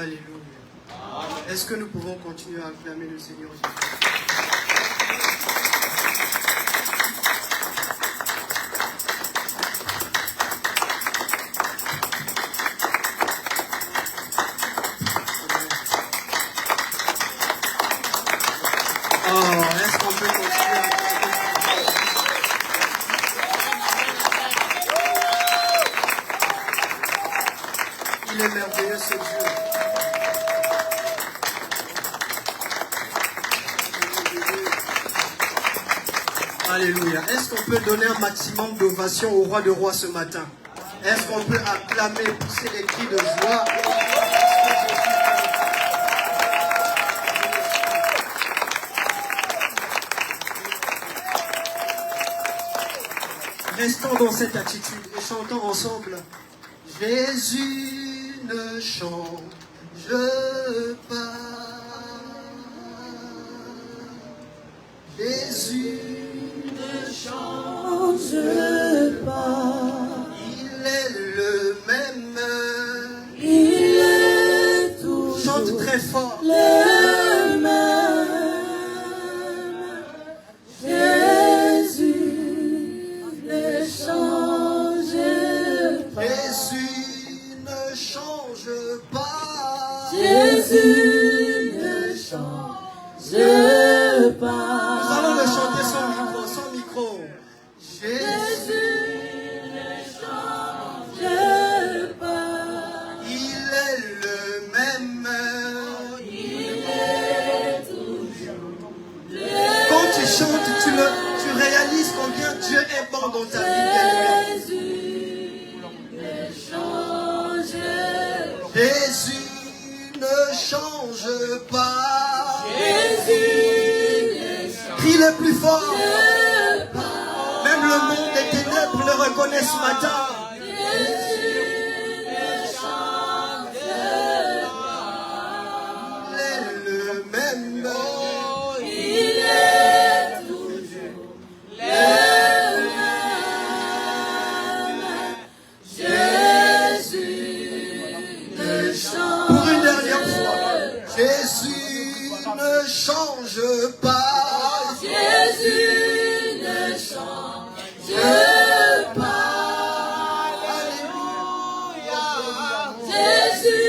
Alléluia. Est-ce que nous pouvons continuer à acclamer le Seigneur Jésus? Est-ce qu'on peut continuer à Il est merveilleux ce Dieu. Alléluia. Est-ce qu'on peut donner un maximum d'ovation au roi de rois ce matin? Est-ce qu'on peut acclamer, pousser les cris de joie? Restons dans cette attitude et chantons ensemble. Jésus ne change pas. Jésus ne change pas. Il est le même. Il est toujours. Chante très fort. Le même. Jésus ne change pas. Jésus ne change pas. Jésus ne change pas. Nous allons le chanter sans micro. Jésus ne change pas. Il est le même. Il est toujours le même. Quand tu chantes, tu réalises combien Dieu est bon dans ta vie. Jésus ne change pas. Jésus ne change pas. Jésus crie le plus fort. Même le monde des ténèbres le reconnaît ce matin. Jésus ne change pas. Il est le même. Il est toujours le même. Jésus ne change pas. Pour une dernière fois. Jésus ne change pas. Jésus ne change pas. Alléluia. Jésus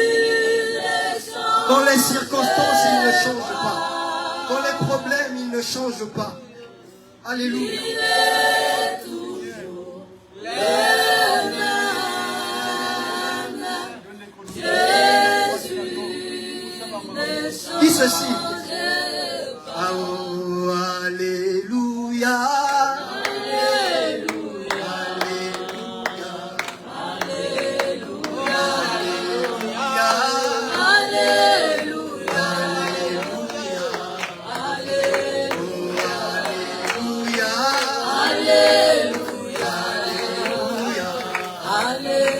ne change pas. Dans les circonstances, il ne change pas. Dans les problèmes, il ne change pas. Alléluia. Il est toujours le même. Jésus ne change pas. Dis ceci. Oh, alléluia. Alléluia. Alléluia. Alléluia.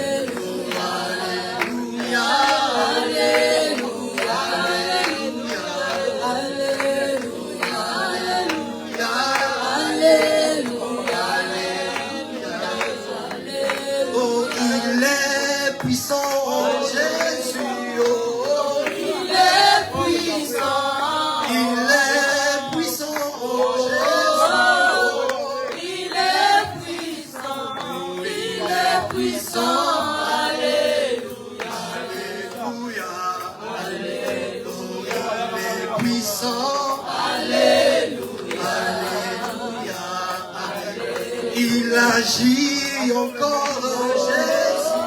Il agit encore, Jésus.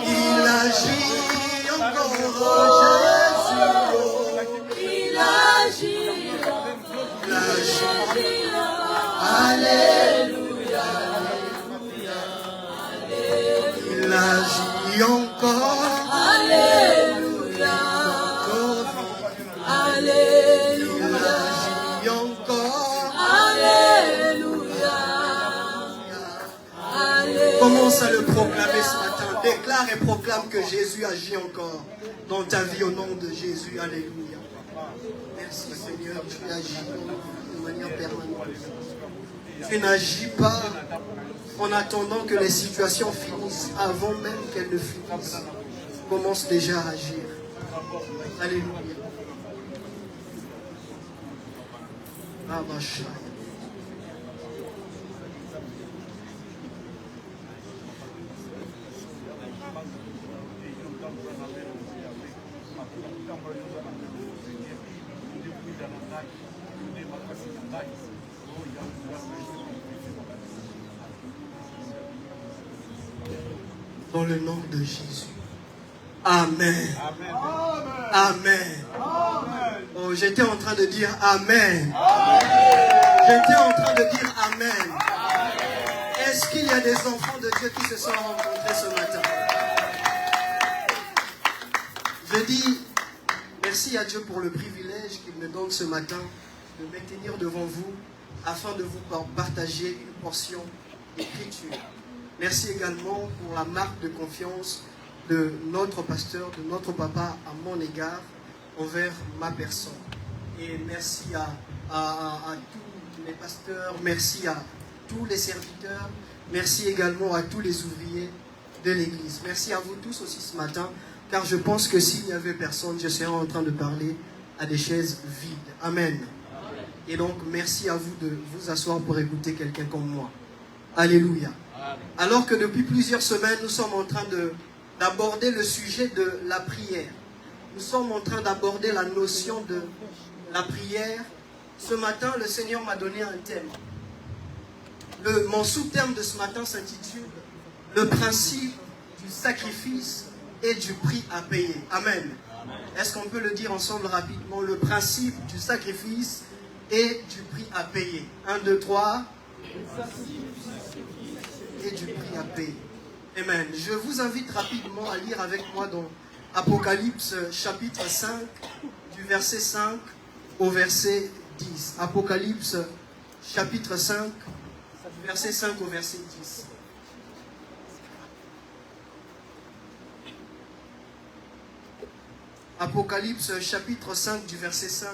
Il agit encore, Jésus. Il agit. Alléluia. Il agit encore. Alléluia. Alléluia. Il agit encore. Alléluia. Commence à le proclamer ce matin. Déclare et proclame que Jésus agit encore dans ta vie au nom de Jésus. Alléluia. Merci Seigneur, tu agis. manière permanente. Tu n'agis pas en attendant que les situations finissent, avant même qu'elles ne finissent. Commence déjà à agir. Alléluia. Abashaya. Dans le nom de Jésus. Amen. Amen. Amen. Oh, j'étais en train de dire Amen. J'étais en train de dire Amen. Est-ce qu'il y a des enfants de Dieu qui se sont rencontrés ce matin? Je dis merci à Dieu pour le privilège qu'il me donne ce matin de me tenir devant vous afin de vous partager une portion d'écriture. Merci également pour la marque de confiance de notre pasteur, de notre papa à mon égard, envers ma personne. Et merci à tous les pasteurs, merci à tous les serviteurs, merci également à tous les ouvriers de l'église. Merci à vous tous aussi ce matin, car je pense que s'il n'y avait personne, je serais en train de parler à des chaises vides. Amen. Et donc, merci à vous de vous asseoir pour écouter quelqu'un comme moi. Alléluia. Alors que depuis plusieurs semaines, nous sommes en train d'aborder le sujet de la prière. Nous sommes en train d'aborder la notion de la prière. Ce matin, le Seigneur m'a donné un thème. Mon sous-thème de ce matin s'intitule « Le principe du sacrifice et du prix à payer ». Amen. Est-ce qu'on peut le dire ensemble rapidement? Le principe du sacrifice et du prix à payer. 1, 2, 3. Et du prix à payer. Amen. Je vous invite rapidement à lire avec moi dans Apocalypse chapitre 5, du verset 5 au verset 10. Apocalypse chapitre 5, du verset 5 au verset 10. Apocalypse chapitre 5, du verset 5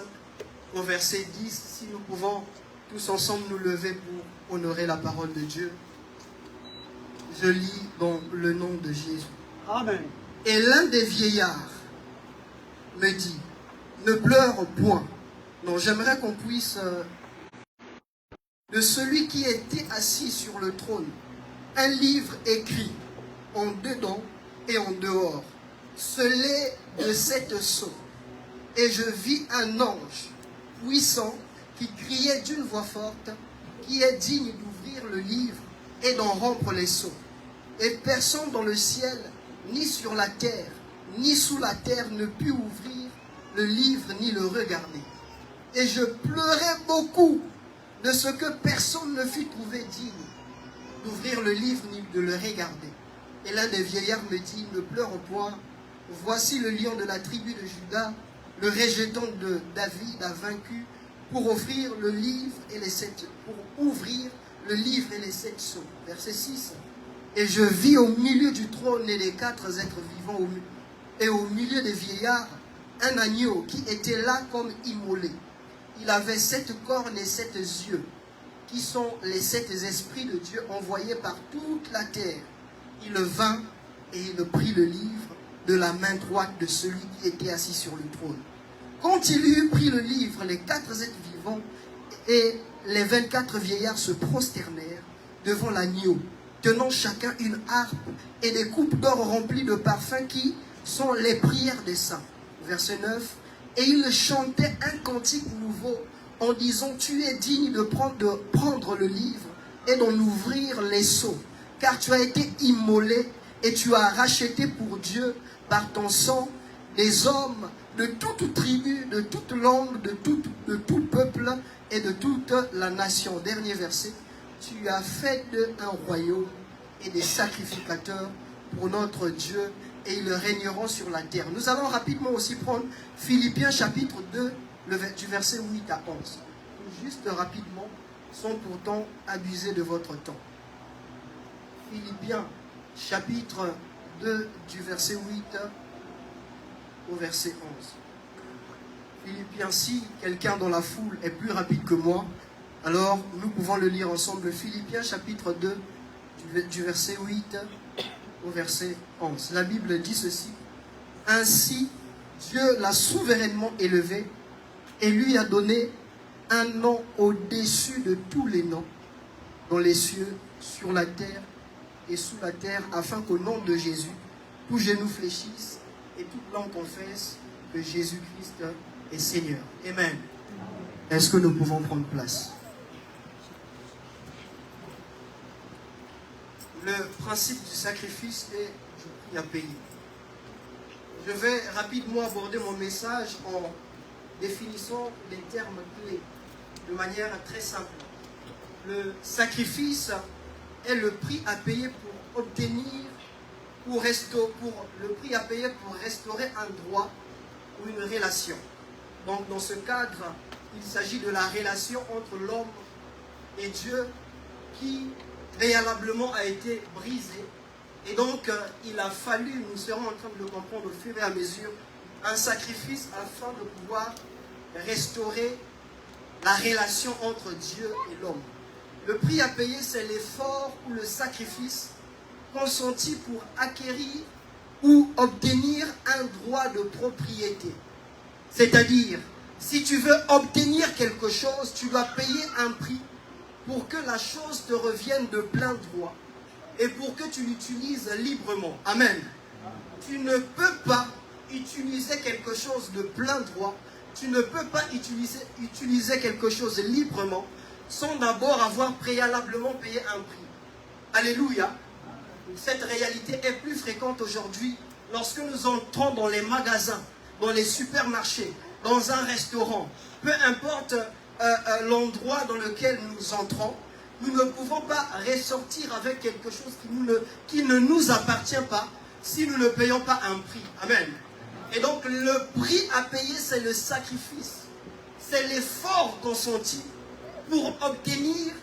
au verset 10. Si nous pouvons tous ensemble nous lever pour honorer la parole de Dieu. Je lis dans le nom de Jésus. Amen. Et l'un des vieillards me dit, ne pleure point. Non, j'aimerais qu'on puisse, de celui qui était assis sur le trône, un livre écrit en dedans et en dehors, scellé de 7 sceaux. Et je vis un ange puissant qui criait d'une voix forte, qui est digne d'ouvrir le livre et d'en rompre les sceaux. Et personne dans le ciel, ni sur la terre, ni sous la terre ne put ouvrir le livre ni le regarder. Et je pleurais beaucoup de ce que personne ne fut trouvé digne d'ouvrir le livre ni de le regarder. Et l'un des vieillards me dit, ne pleure point, voici le lion de la tribu de Juda, le régétant de David a vaincu pour ouvrir le livre et les 7 sceaux. Verset 6. Et je vis au milieu du trône et des 4 êtres vivants et au milieu des vieillards un agneau qui était là comme immolé. Il avait 7 cornes et 7 yeux, qui sont les 7 esprits de Dieu envoyés par toute la terre. Il vint et il prit le livre de la main droite de celui qui était assis sur le trône. Quand il eut pris le livre, les 4 êtres vivants et les 24 vieillards se prosternèrent devant l'agneau, tenant chacun une harpe et des coupes d'or remplies de parfums qui sont les prières des saints. Verset 9. Et il chantait un cantique nouveau en disant, tu es digne de prendre le livre et d'en ouvrir les sceaux, car tu as été immolé et tu as racheté pour Dieu par ton sang des hommes de toute tribu, de toute langue, de tout peuple et de toute la nation. Dernier verset. Tu as fait d'eux un royaume et des sacrificateurs pour notre Dieu, et ils régneront sur la terre. Nous allons rapidement aussi prendre Philippiens chapitre 2, du verset 8 à 11. Juste rapidement, sans pourtant abuser de votre temps. Philippiens chapitre 2, du verset 8 au verset 11. Philippiens, si quelqu'un dans la foule est plus rapide que moi, alors nous pouvons le lire ensemble. Philippiens chapitre 2, du verset 8 au verset 11. La Bible dit ceci. Ainsi, Dieu l'a souverainement élevé et lui a donné un nom au-dessus de tous les noms, dans les cieux, sur la terre et sous la terre, afin qu'au nom de Jésus, tous genoux fléchissent et toute langue confesse que Jésus-Christ est Seigneur. Amen. Est-ce que nous pouvons prendre place? Le principe du sacrifice est je prie à payer. Je vais rapidement aborder mon message en définissant les termes clés de manière très simple. Le sacrifice est le prix à payer pour obtenir, le prix à payer pour restaurer un droit ou une relation. Donc dans ce cadre, il s'agit de la relation entre l'homme et Dieu qui préalablement a été brisée. Et donc il a fallu, nous serons en train de le comprendre au fur et à mesure, un sacrifice afin de pouvoir restaurer la relation entre Dieu et l'homme. Le prix à payer, c'est l'effort ou le sacrifice consenti pour acquérir ou obtenir un droit de propriété. C'est-à-dire, si tu veux obtenir quelque chose, tu dois payer un prix pour que la chose te revienne de plein droit et pour que tu l'utilises librement. Amen. Tu ne peux pas utiliser quelque chose de plein droit, tu ne peux pas utiliser quelque chose librement sans d'abord avoir préalablement payé un prix. Alléluia. Cette réalité est plus fréquente aujourd'hui lorsque nous entrons dans les magasins, dans les supermarchés, dans un restaurant. Peu importe l'endroit dans lequel nous entrons, nous ne pouvons pas ressortir avec quelque chose qui ne nous appartient pas si nous ne payons pas un prix. Amen. Et donc le prix à payer, c'est le sacrifice. C'est l'effort consenti pour obtenir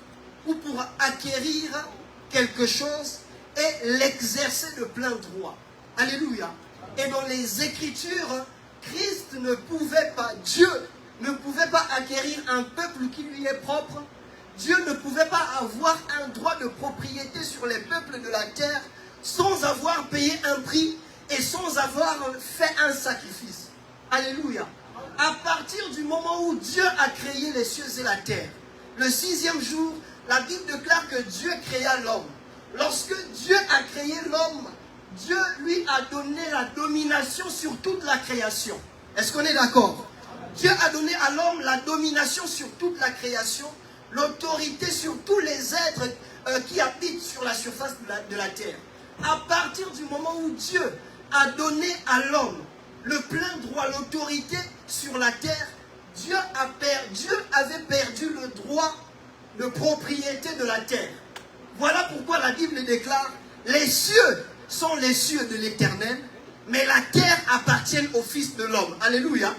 ou pour acquérir quelque chose et l'exercer de plein droit. Alléluia. Et dans les Écritures, Christ ne pouvait pas, Dieu ne pouvait pas acquérir un peuple qui lui est propre. Dieu ne pouvait pas avoir un droit de propriété sur les peuples de la terre sans avoir payé un prix et sans avoir fait un sacrifice. Alléluia. À partir du moment où Dieu a créé les cieux et la terre, le 6e jour, la Bible déclare que Dieu créa l'homme. Lorsque Dieu a créé l'homme, Dieu lui a donné la domination sur toute la création. Est-ce qu'on est d'accord? Dieu a donné à l'homme la domination sur toute la création, l'autorité sur tous les êtres qui habitent sur la surface de la terre. À partir du moment où Dieu a donné à l'homme le plein droit, l'autorité sur la terre, Dieu avait perdu le droit de propriété de la terre. Voilà pourquoi la Bible déclare: les cieux sont les cieux de l'Éternel, mais la terre appartient au Fils de l'homme. Alléluia.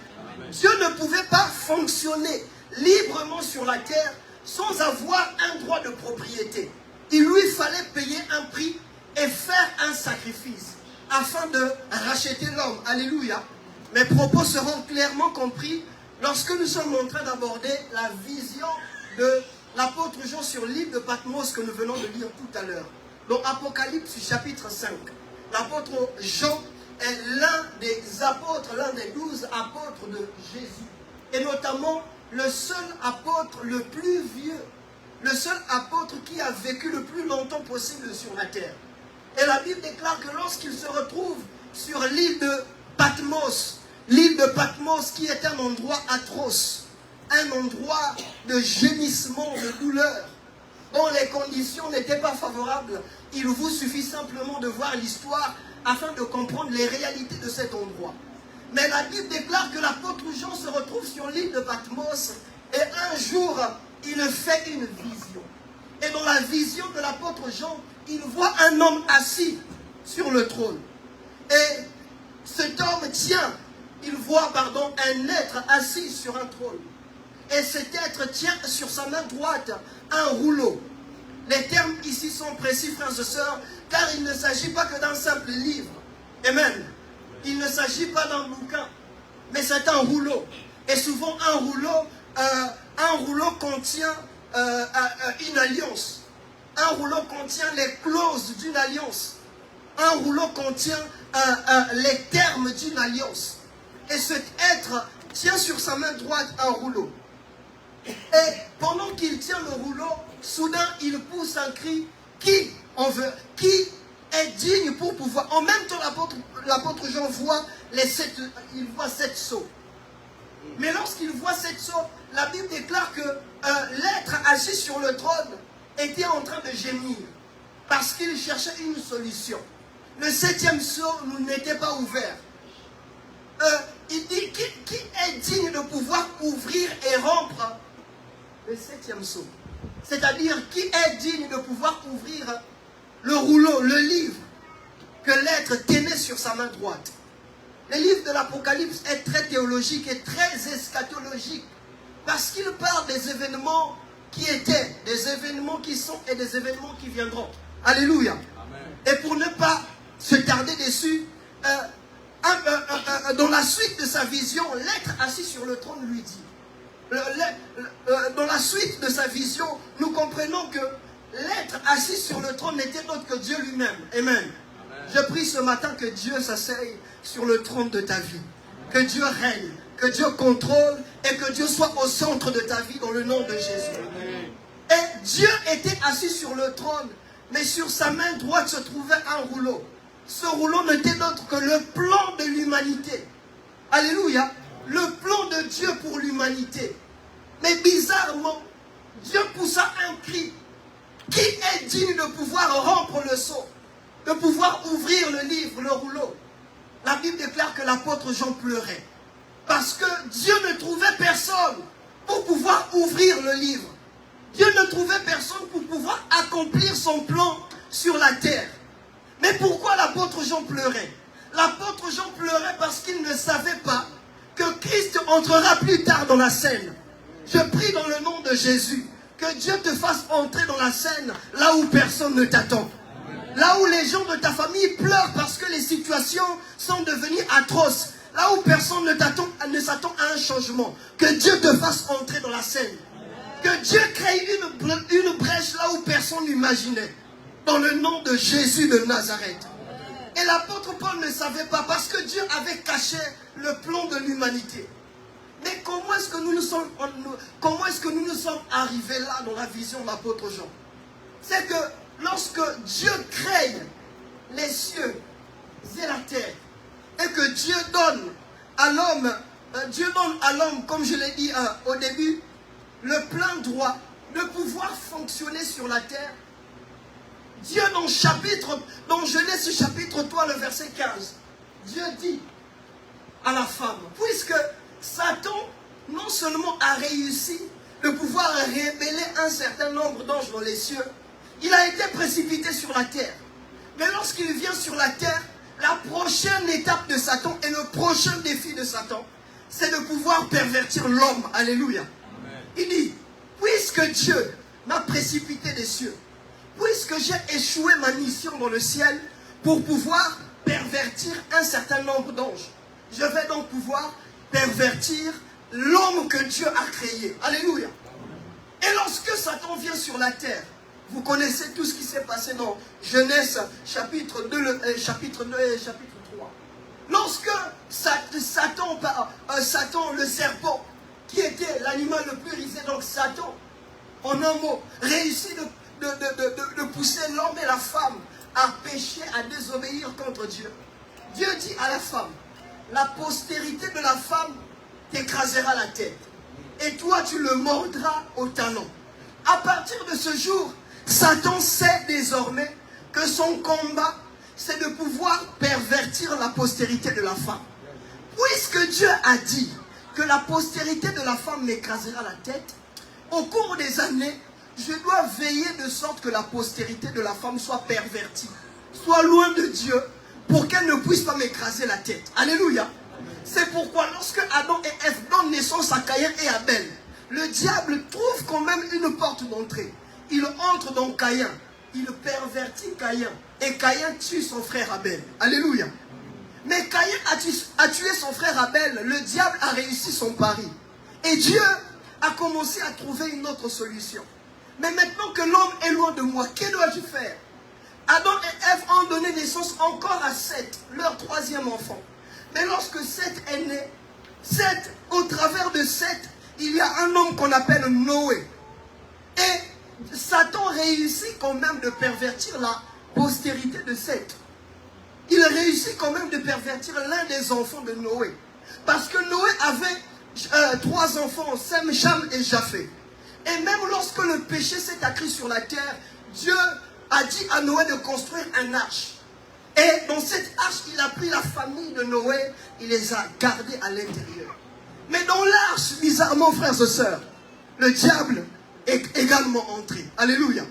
Dieu ne pouvait pas fonctionner librement sur la terre sans avoir un droit de propriété. Il lui fallait payer un prix et faire un sacrifice afin de racheter l'homme. Alléluia. Mes propos seront clairement compris lorsque nous sommes en train d'aborder la vision de l'apôtre Jean sur l'île de Patmos que nous venons de lire tout à l'heure. Dans Apocalypse chapitre 5, l'apôtre Jean est l'un des apôtres, l'un des 12 apôtres de Jésus. Et notamment le seul apôtre le plus vieux, le seul apôtre qui a vécu le plus longtemps possible sur la terre. Et la Bible déclare que lorsqu'il se retrouve sur l'île de Patmos qui est un endroit atroce, un endroit de gémissement, de douleur, dont les conditions n'étaient pas favorables, il vous suffit simplement de voir l'histoire afin de comprendre les réalités de cet endroit. Mais la Bible déclare que l'apôtre Jean se retrouve sur l'île de Patmos et un jour, il fait une vision. Et dans la vision de l'apôtre Jean, il voit un homme assis sur le trône. Et cet homme voit un être assis sur un trône. Et cet être tient sur sa main droite un rouleau. Les termes ici sont précis, frères et sœurs, car il ne s'agit pas que d'un simple livre. Amen. Il ne s'agit pas d'un bouquin, mais c'est un rouleau. Et souvent, un rouleau contient une alliance. Un rouleau contient les clauses d'une alliance. Un rouleau contient les termes d'une alliance. Et cet être tient sur sa main droite un rouleau. Et pendant qu'il tient le rouleau, soudain il pousse un cri. Qui est digne pour pouvoir. En même temps, l'apôtre Jean voit il voit 7 sceaux. Mais lorsqu'il voit 7 sceaux, la Bible déclare que l'être assis sur le trône était en train de gémir parce qu'il cherchait une solution. Le 7e sceau n'était pas ouvert. Il dit qui est digne de pouvoir ouvrir et rompre le 7e sceau. C'est-à-dire qui est digne de pouvoir ouvrir le rouleau, le livre que l'être tenait sur sa main droite. Le livre de l'Apocalypse est très théologique et très eschatologique parce qu'il parle des événements qui étaient, des événements qui sont et des événements qui viendront. Alléluia. Amen. Et pour ne pas se tarder dessus, dans la suite de sa vision, l'être assis sur le trône lui dit, dans la suite de sa vision, nous comprenons que l'être assis sur le trône n'était autre que Dieu lui-même. Amen. Amen. Je prie ce matin que Dieu s'asseye sur le trône de ta vie. Que Dieu règne, que Dieu contrôle et que Dieu soit au centre de ta vie dans le nom de Jésus. Amen. Et Dieu était assis sur le trône, mais sur sa main droite se trouvait un rouleau. Ce rouleau n'était d'autre que le plan de l'humanité. Alléluia. Le plan de Dieu pour l'humanité. Mais bizarrement, Dieu poussa un cri. Qui est digne de pouvoir rompre le sceau, de pouvoir ouvrir le livre, le rouleau? La Bible déclare que l'apôtre Jean pleurait. Parce que Dieu ne trouvait personne pour pouvoir ouvrir le livre. Dieu ne trouvait personne pour pouvoir accomplir son plan sur la terre. Mais pourquoi l'apôtre Jean pleurait? L'apôtre Jean pleurait parce qu'il ne savait pas que Christ entrera plus tard dans la scène. Je prie dans le nom de Jésus que Dieu te fasse entrer dans la scène là où personne ne t'attend. Là où les gens de ta famille pleurent parce que les situations sont devenues atroces. Là où personne ne s'attend à un changement. Que Dieu te fasse entrer dans la scène. Que Dieu crée une brèche là où personne n'imaginait. Dans le nom de Jésus de Nazareth. Et l'apôtre Paul ne savait pas parce que Dieu avait caché le plan de l'humanité. Mais comment est-ce que nous nous sommes arrivés là dans la vision de l'apôtre Jean? C'est que lorsque Dieu crée les cieux et la terre, et que Dieu donne à l'homme, comme je l'ai dit au début, le plein droit de pouvoir fonctionner sur la terre, Dieu dans Genèse chapitre 3, le verset 15, Dieu dit à la femme, puisque Satan non seulement a réussi de pouvoir révéler un certain nombre d'anges dans les cieux, il a été précipité sur la terre. Mais lorsqu'il vient sur la terre, la prochaine étape de Satan et le prochain défi de Satan, c'est de pouvoir pervertir l'homme. Alléluia. Amen. Il dit, puisque Dieu m'a précipité des cieux, puisque j'ai échoué ma mission dans le ciel pour pouvoir pervertir un certain nombre d'anges, je vais donc pouvoir pervertir l'homme que Dieu a créé. Alléluia. Et lorsque Satan vient sur la terre, vous connaissez tout ce qui s'est passé dans Genèse chapitre 2 et chapitre 3. Lorsque Satan, le serpent, qui était l'animal le plus risé, donc Satan, en un mot, réussit de pousser l'homme et la femme à pécher, à désobéir contre Dieu. Dieu dit à la femme, la postérité de la femme t'écrasera la tête. Et toi, tu le mordras au talon. À partir de ce jour, Satan sait désormais que son combat, c'est de pouvoir pervertir la postérité de la femme. Puisque Dieu a dit que la postérité de la femme m'écrasera la tête, au cours des années, je dois veiller de sorte que la postérité de la femme soit pervertie, soit loin de Dieu, pour qu'elle ne puisse pas m'écraser la tête. Alléluia. C'est pourquoi lorsque Adam et Ève donnent naissance à Caïn et Abel, le diable trouve quand même une porte d'entrée. Il entre dans Caïn, il pervertit Caïn, et Caïn tue son frère Abel. Alléluia. Mais Caïn a tué son frère Abel. Le diable a réussi son pari. Et Dieu a commencé à trouver une autre solution. Mais maintenant que l'homme est loin de moi, que dois-je faire? Adam et Ève ont donné naissance encore à Seth, leur troisième enfant. Mais lorsque Seth est né, au travers de Seth, il y a un homme qu'on appelle Noé. Et Satan réussit quand même de pervertir la postérité de Seth. Il réussit quand même de pervertir l'un des enfants de Noé. Parce que Noé avait 3 enfants, Sem, Cham et Japheth. Et même lorsque le péché s'est accru sur la terre, Dieu a dit à Noé de construire un arche. Et dans cette arche, il a pris la famille de Noé, il les a gardés à l'intérieur. Mais dans l'arche, bizarrement, frères et sœurs, le diable est également entré. Alléluia.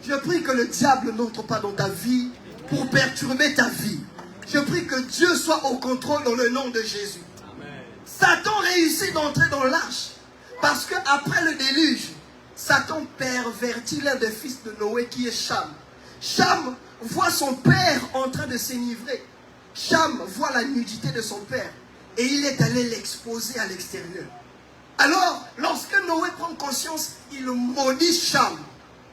Je prie que le diable n'entre pas dans ta vie pour perturber ta vie. Je prie que Dieu soit au contrôle dans le nom de Jésus. Amen. Satan réussit d'entrer dans l'arche parce qu'après le déluge, Satan pervertit l'un des fils de Noé qui est Cham. Cham voit son père en train de s'enivrer. Cham voit la nudité de son père et il est allé l'exposer à l'extérieur. Alors, lorsque Noé prend conscience, il maudit Cham.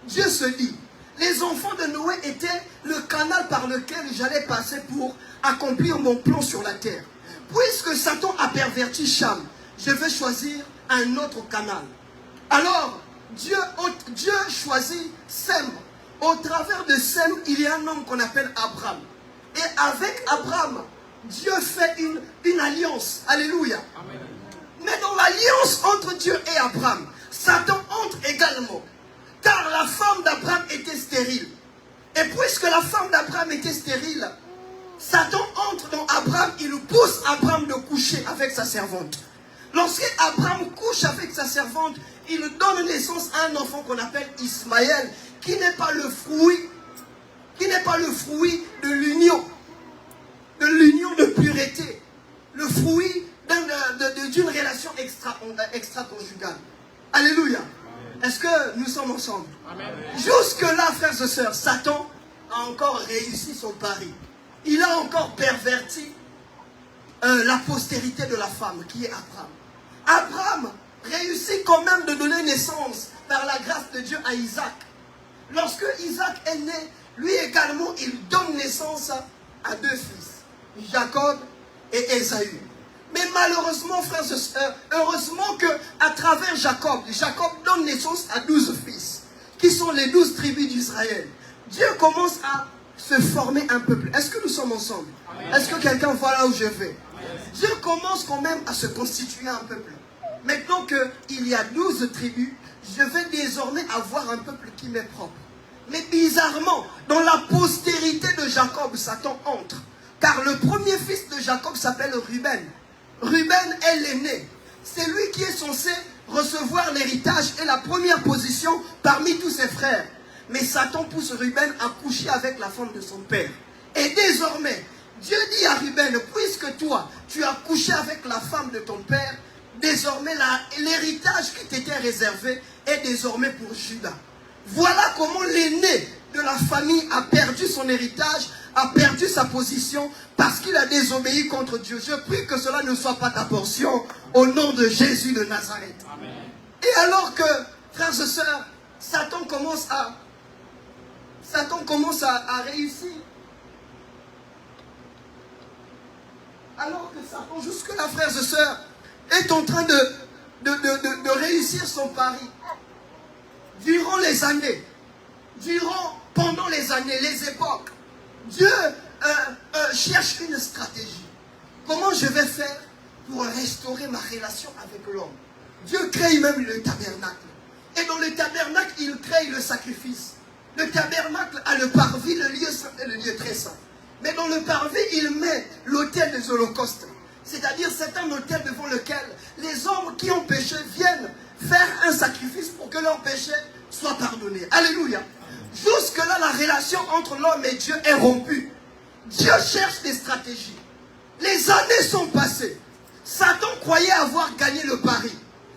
Dieu se dit, les enfants de Noé étaient le canal par lequel j'allais passer pour accomplir mon plan sur la terre. Puisque Satan a perverti Cham, je vais choisir un autre canal. Alors, Dieu choisit Sem. Au travers de Sem, il y a un homme qu'on appelle Abraham. Et avec Abraham, Dieu fait une alliance. Alléluia. Amen. Mais dans l'alliance entre Dieu et Abraham, Satan entre également. Car la femme d'Abraham était stérile. Et puisque la femme d'Abraham était stérile, Satan entre dans Abraham, il pousse Abraham de coucher avec sa servante. Lorsque Abraham couche avec sa servante, il donne naissance à un enfant qu'on appelle Ismaël, qui n'est pas le fruit de l'union de pureté, le fruit d'une relation extra-conjugale. Alléluia. Est-ce que nous sommes ensemble? Jusque-là, frères et sœurs, Satan a encore réussi son pari. Il a encore perverti la postérité de la femme, qui est Abraham. Abraham réussit quand même de donner naissance, par la grâce de Dieu, à Isaac. Lorsque Isaac est né, lui également, il donne naissance à 2 fils, Jacob et Ésaü. Mais malheureusement, frères et sœurs, heureusement qu'à travers Jacob donne naissance à 12 fils, qui sont les 12 tribus d'Israël. Dieu commence à se former un peuple. Est-ce que nous sommes ensemble? Est-ce que quelqu'un voit là où je vais? Dieu commence quand même à se constituer un peuple. Maintenant qu'il y a 12 tribus, je vais désormais avoir un peuple qui m'est propre. Mais bizarrement, dans la postérité de Jacob, Satan entre. Car le premier fils de Jacob s'appelle Ruben. Ruben est l'aîné. C'est lui qui est censé recevoir l'héritage et la première position parmi tous ses frères. Mais Satan pousse Ruben à coucher avec la femme de son père. Et désormais, Dieu dit à Ruben, puisque toi, tu as couché avec la femme de ton père, désormais l'héritage qui t'était réservé est désormais pour Judas. Voilà comment l'aîné de la famille a perdu son héritage, a perdu sa position parce qu'il a désobéi contre Dieu. Je prie que cela ne soit pas ta portion au nom de Jésus de Nazareth. Amen. Et alors que, frères et sœurs, Satan commence à réussir. Alors que Satan, jusque-là, frères et sœurs, est en train de réussir son pari. Durant les années, pendant les années, les époques, Dieu cherche une stratégie. Comment je vais faire pour restaurer ma relation avec l'homme? Dieu crée même le tabernacle. Et dans le tabernacle, il crée le sacrifice. Le tabernacle a le parvis, le lieu saint et le lieu très saint. Mais dans le parvis, il met l'autel des holocaustes. C'est-à-dire c'est un autel devant lequel les hommes qui ont péché viennent faire un sacrifice pour que leur péché soit pardonné. Alléluia. Jusque-là, la relation entre l'homme et Dieu est rompue. Dieu cherche des stratégies. Les années sont passées. Satan croyait avoir gagné le pari.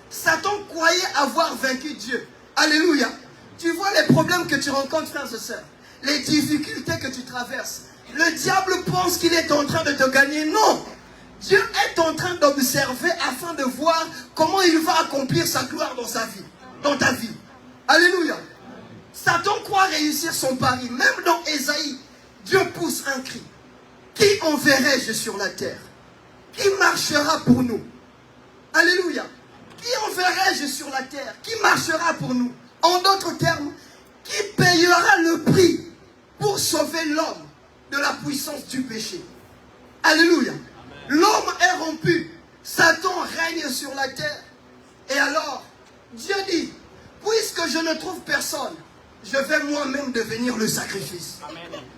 Satan croyait avoir vaincu Dieu. Alléluia. Tu vois les problèmes que tu rencontres, frères et sœurs. Les difficultés que tu traverses. le diable pense qu'il est en train de te gagner. Non. Dieu est en train d'observer afin de voir comment il va accomplir sa gloire dans sa vie, dans ta vie. Alléluia. Satan croit réussir son pari. Même dans Ésaïe, Dieu pousse un cri. Qui enverrai-je sur la terre? Qui marchera pour nous? Alléluia. Qui enverrai-je sur la terre? Qui marchera pour nous? En d'autres termes, qui payera le prix pour sauver l'homme de la puissance du péché? Alléluia. L'homme est rompu. Satan règne sur la terre. Et alors, Dieu dit, puisque je ne trouve personne, je vais moi-même devenir le sacrifice.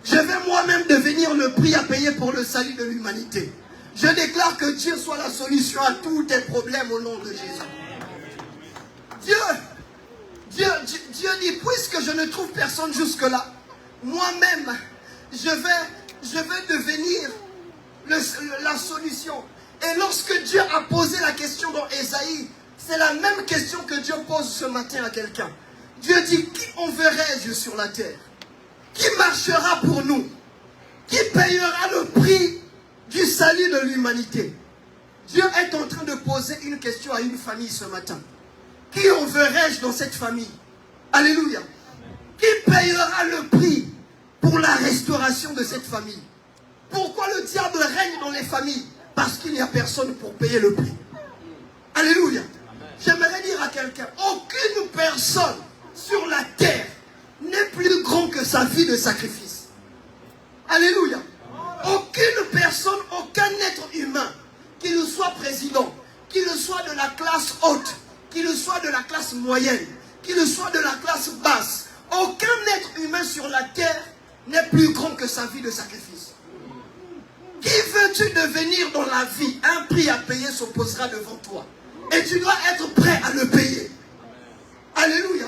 Je vais moi-même devenir le prix à payer pour le salut de l'humanité. Je déclare que Dieu soit la solution à tous tes problèmes au nom de Jésus. Dieu dit, puisque je ne trouve personne jusque-là, moi-même, je vais devenir la solution. Et lorsque Dieu a posé la question dans Ésaïe, c'est la même question que Dieu pose ce matin à quelqu'un. Dieu dit, qui enverrai-je sur la terre? Qui marchera pour nous? Qui payera le prix du salut de l'humanité? Dieu est en train de poser une question à une famille ce matin. Qui enverrai-je dans cette famille? Alléluia. Qui payera le prix pour la restauration de cette famille? Pourquoi le diable règne dans les familles? Parce qu'il n'y a personne pour payer le prix. Alléluia. J'aimerais dire à quelqu'un, aucune personne sur la terre n'est plus grand que sa vie de sacrifice. Alléluia. Aucune personne, aucun être humain, qu'il soit président, qu'il soit de la classe haute, qu'il soit de la classe moyenne, qu'il soit de la classe basse, aucun être humain sur la terre n'est plus grand que sa vie de sacrifice. Qui veux-tu devenir dans la vie? Un prix à payer s'opposera devant toi. Et tu dois être prêt à le payer. Alléluia.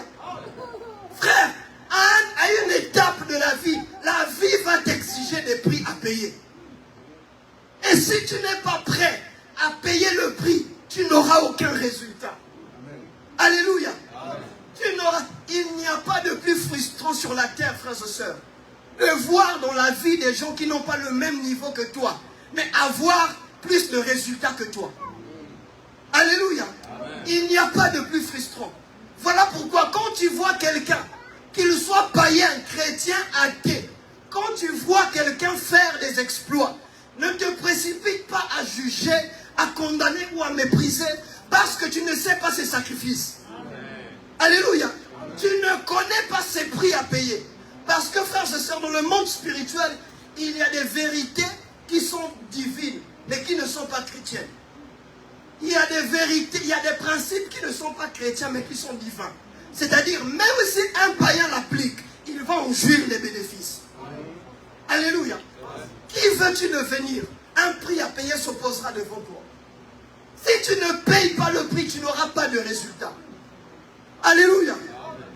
Frère, à une étape de la vie va t'exiger des prix à payer. Et si tu n'es pas prêt à payer le prix, tu n'auras aucun résultat. Alléluia. Il n'y a pas de plus frustrant sur la terre, frères et sœurs, de voir dans la vie des gens qui n'ont pas le même niveau que toi, mais avoir plus de résultats que toi. Alléluia. Il n'y a pas de plus frustrant. Voilà pourquoi quand tu vois quelqu'un, qu'il soit païen, chrétien, athée, quand tu vois quelqu'un faire des exploits, ne te précipite pas à juger, à condamner ou à mépriser, parce que tu ne sais pas ses sacrifices. Alléluia. Tu ne connais pas ses prix à payer. Parce que, frères et sœurs, dans le monde spirituel, il y a des vérités qui sont divines, mais qui ne sont pas chrétiennes. Il y a des vérités, il y a des principes qui ne sont pas chrétiens, mais qui sont divins. C'est-à-dire, même si un païen l'applique, il va en jouir les bénéfices. Alléluia. Qui veux-tu devenir? Un prix à payer s'opposera devant toi. Si tu ne payes pas le prix, tu n'auras pas de résultat. Alléluia.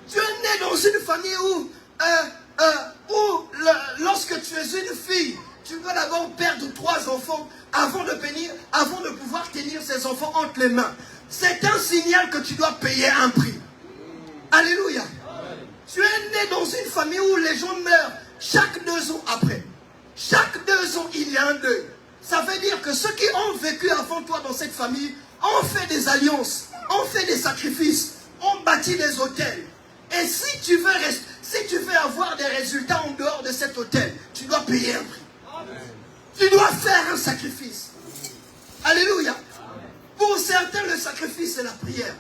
Tu es né dans une famille où lorsque tu es une fille, tu dois d'abord perdre 3 enfants avant de pouvoir tenir ces enfants entre les mains. C'est un signal que tu dois payer un prix. Alléluia. Tu es né dans une famille où les gens meurent chaque 2 ans après. Chaque 2 ans, il y a un deuil. Ça veut dire que ceux qui ont vécu avant toi dans cette famille ont fait des alliances, ont fait des sacrifices, ont bâti des hôtels. Et si tu veux avoir des résultats en dehors de cet hôtel, tu dois payer un prix. Tu dois faire un sacrifice. Alléluia. Pour certains, le sacrifice, c'est la prière.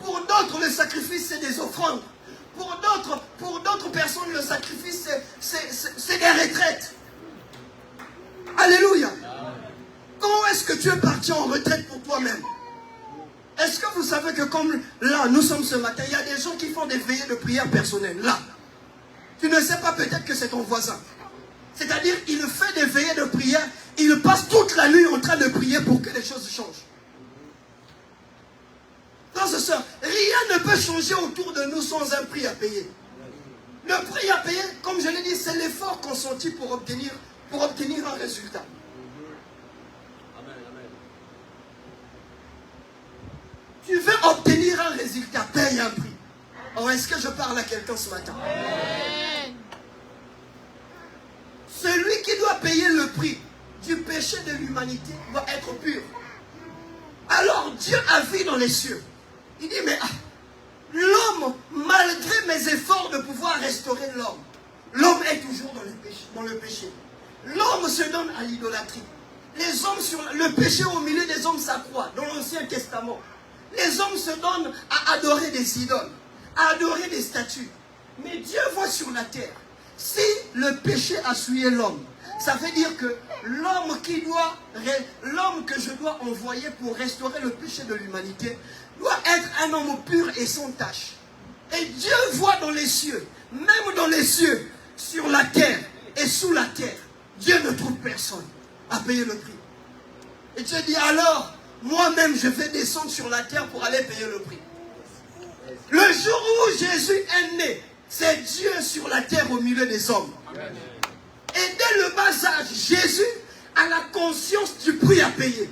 Pour d'autres, le sacrifice, c'est des offrandes. Pour d'autres personnes, le sacrifice, c'est des retraites. Alléluia. Quand est-ce que tu es parti en retraite pour toi-même? Est-ce que vous savez que comme là, nous sommes ce matin, il y a des gens qui font des veillées de prière personnelles. Là, tu ne sais pas peut-être que c'est ton voisin. C'est-à-dire, il fait des veillées de prière, il passe toute la nuit en train de prier pour que les choses changent. Frères et sœurs, rien ne peut changer autour de nous sans un prix à payer. Le prix à payer, comme je l'ai dit, c'est l'effort consenti pour obtenir un résultat. Tu veux obtenir un résultat, paye un prix. Or, est-ce que je parle à quelqu'un ce matin? Celui qui doit payer le prix du péché de l'humanité doit être pur. Alors Dieu a vu dans les cieux. Il dit, mais l'homme, malgré mes efforts de pouvoir restaurer l'homme, l'homme est toujours dans le péché. L'homme se donne à l'idolâtrie. Les hommes le péché au milieu des hommes s'accroît dans l'Ancien Testament. Les hommes se donnent à adorer des idoles, à adorer des statues. Mais Dieu voit sur la terre, si le péché a souillé l'homme, ça veut dire que l'homme que je dois envoyer pour restaurer le péché de l'humanité doit être un homme pur et sans tache. Et Dieu voit dans les cieux, même dans les cieux, sur la terre et sous la terre, Dieu ne trouve personne à payer le prix. Et Dieu dit alors, moi-même je vais descendre sur la terre pour aller payer le prix. Le jour où Jésus est né, c'est Dieu sur la terre au milieu des hommes. Amen. Et dès le bas âge, Jésus a la conscience du prix à payer.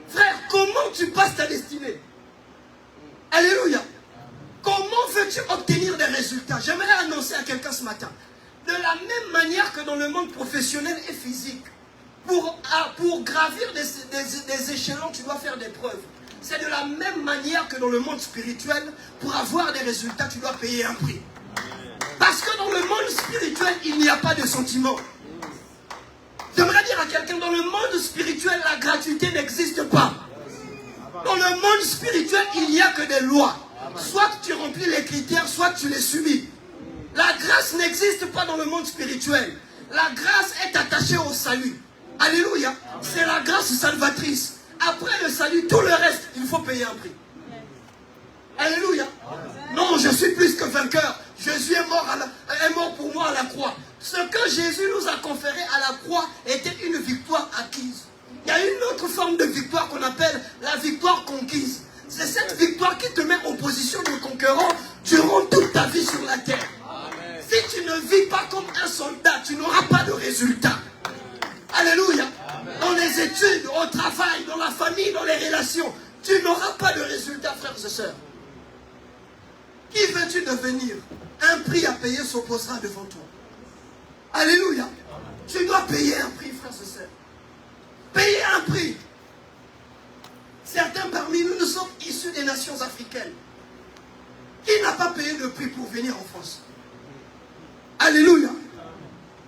Frère, comment tu passes ta destinée? Alléluia. Comment veux-tu obtenir des résultats? J'aimerais annoncer à quelqu'un ce matin. De la même manière que dans le monde professionnel et physique, pour gravir des échelons, tu dois faire des preuves. C'est de la même manière que dans le monde spirituel, pour avoir des résultats, tu dois payer un prix. Parce que dans le monde spirituel, il n'y a pas de sentiment. J'aimerais dire à quelqu'un, dans le monde spirituel, la gratuité n'existe pas. Dans le monde spirituel, il n'y a que des lois. Soit tu remplis les critères, soit tu les subis. La grâce n'existe pas dans le monde spirituel. La grâce est attachée au salut. Alléluia. C'est la grâce salvatrice. Après le salut, tout le reste, il faut payer un prix. Alléluia. Non, je suis plus que vainqueur. Jésus est mort pour moi à la croix. Ce que Jésus nous a conféré à la croix était une victoire acquise. Il y a une autre forme de victoire qu'on appelle la victoire conquise. C'est cette victoire qui te met en position de conquérant durant toute ta vie sur la terre. Amen. Si tu ne vis pas comme un soldat, tu n'auras pas de résultat. Alléluia. Amen. Dans les études, au travail, dans la famille, dans les relations, tu n'auras pas de résultat, frères et sœurs. Qui veux-tu devenir? Un prix à payer s'opposera devant toi. Alléluia. Tu dois payer un prix, frères et sœurs. Payer un prix. Certains parmi nous, nous sommes issus des nations africaines. Qui n'a pas payé le prix pour venir en France? Alléluia.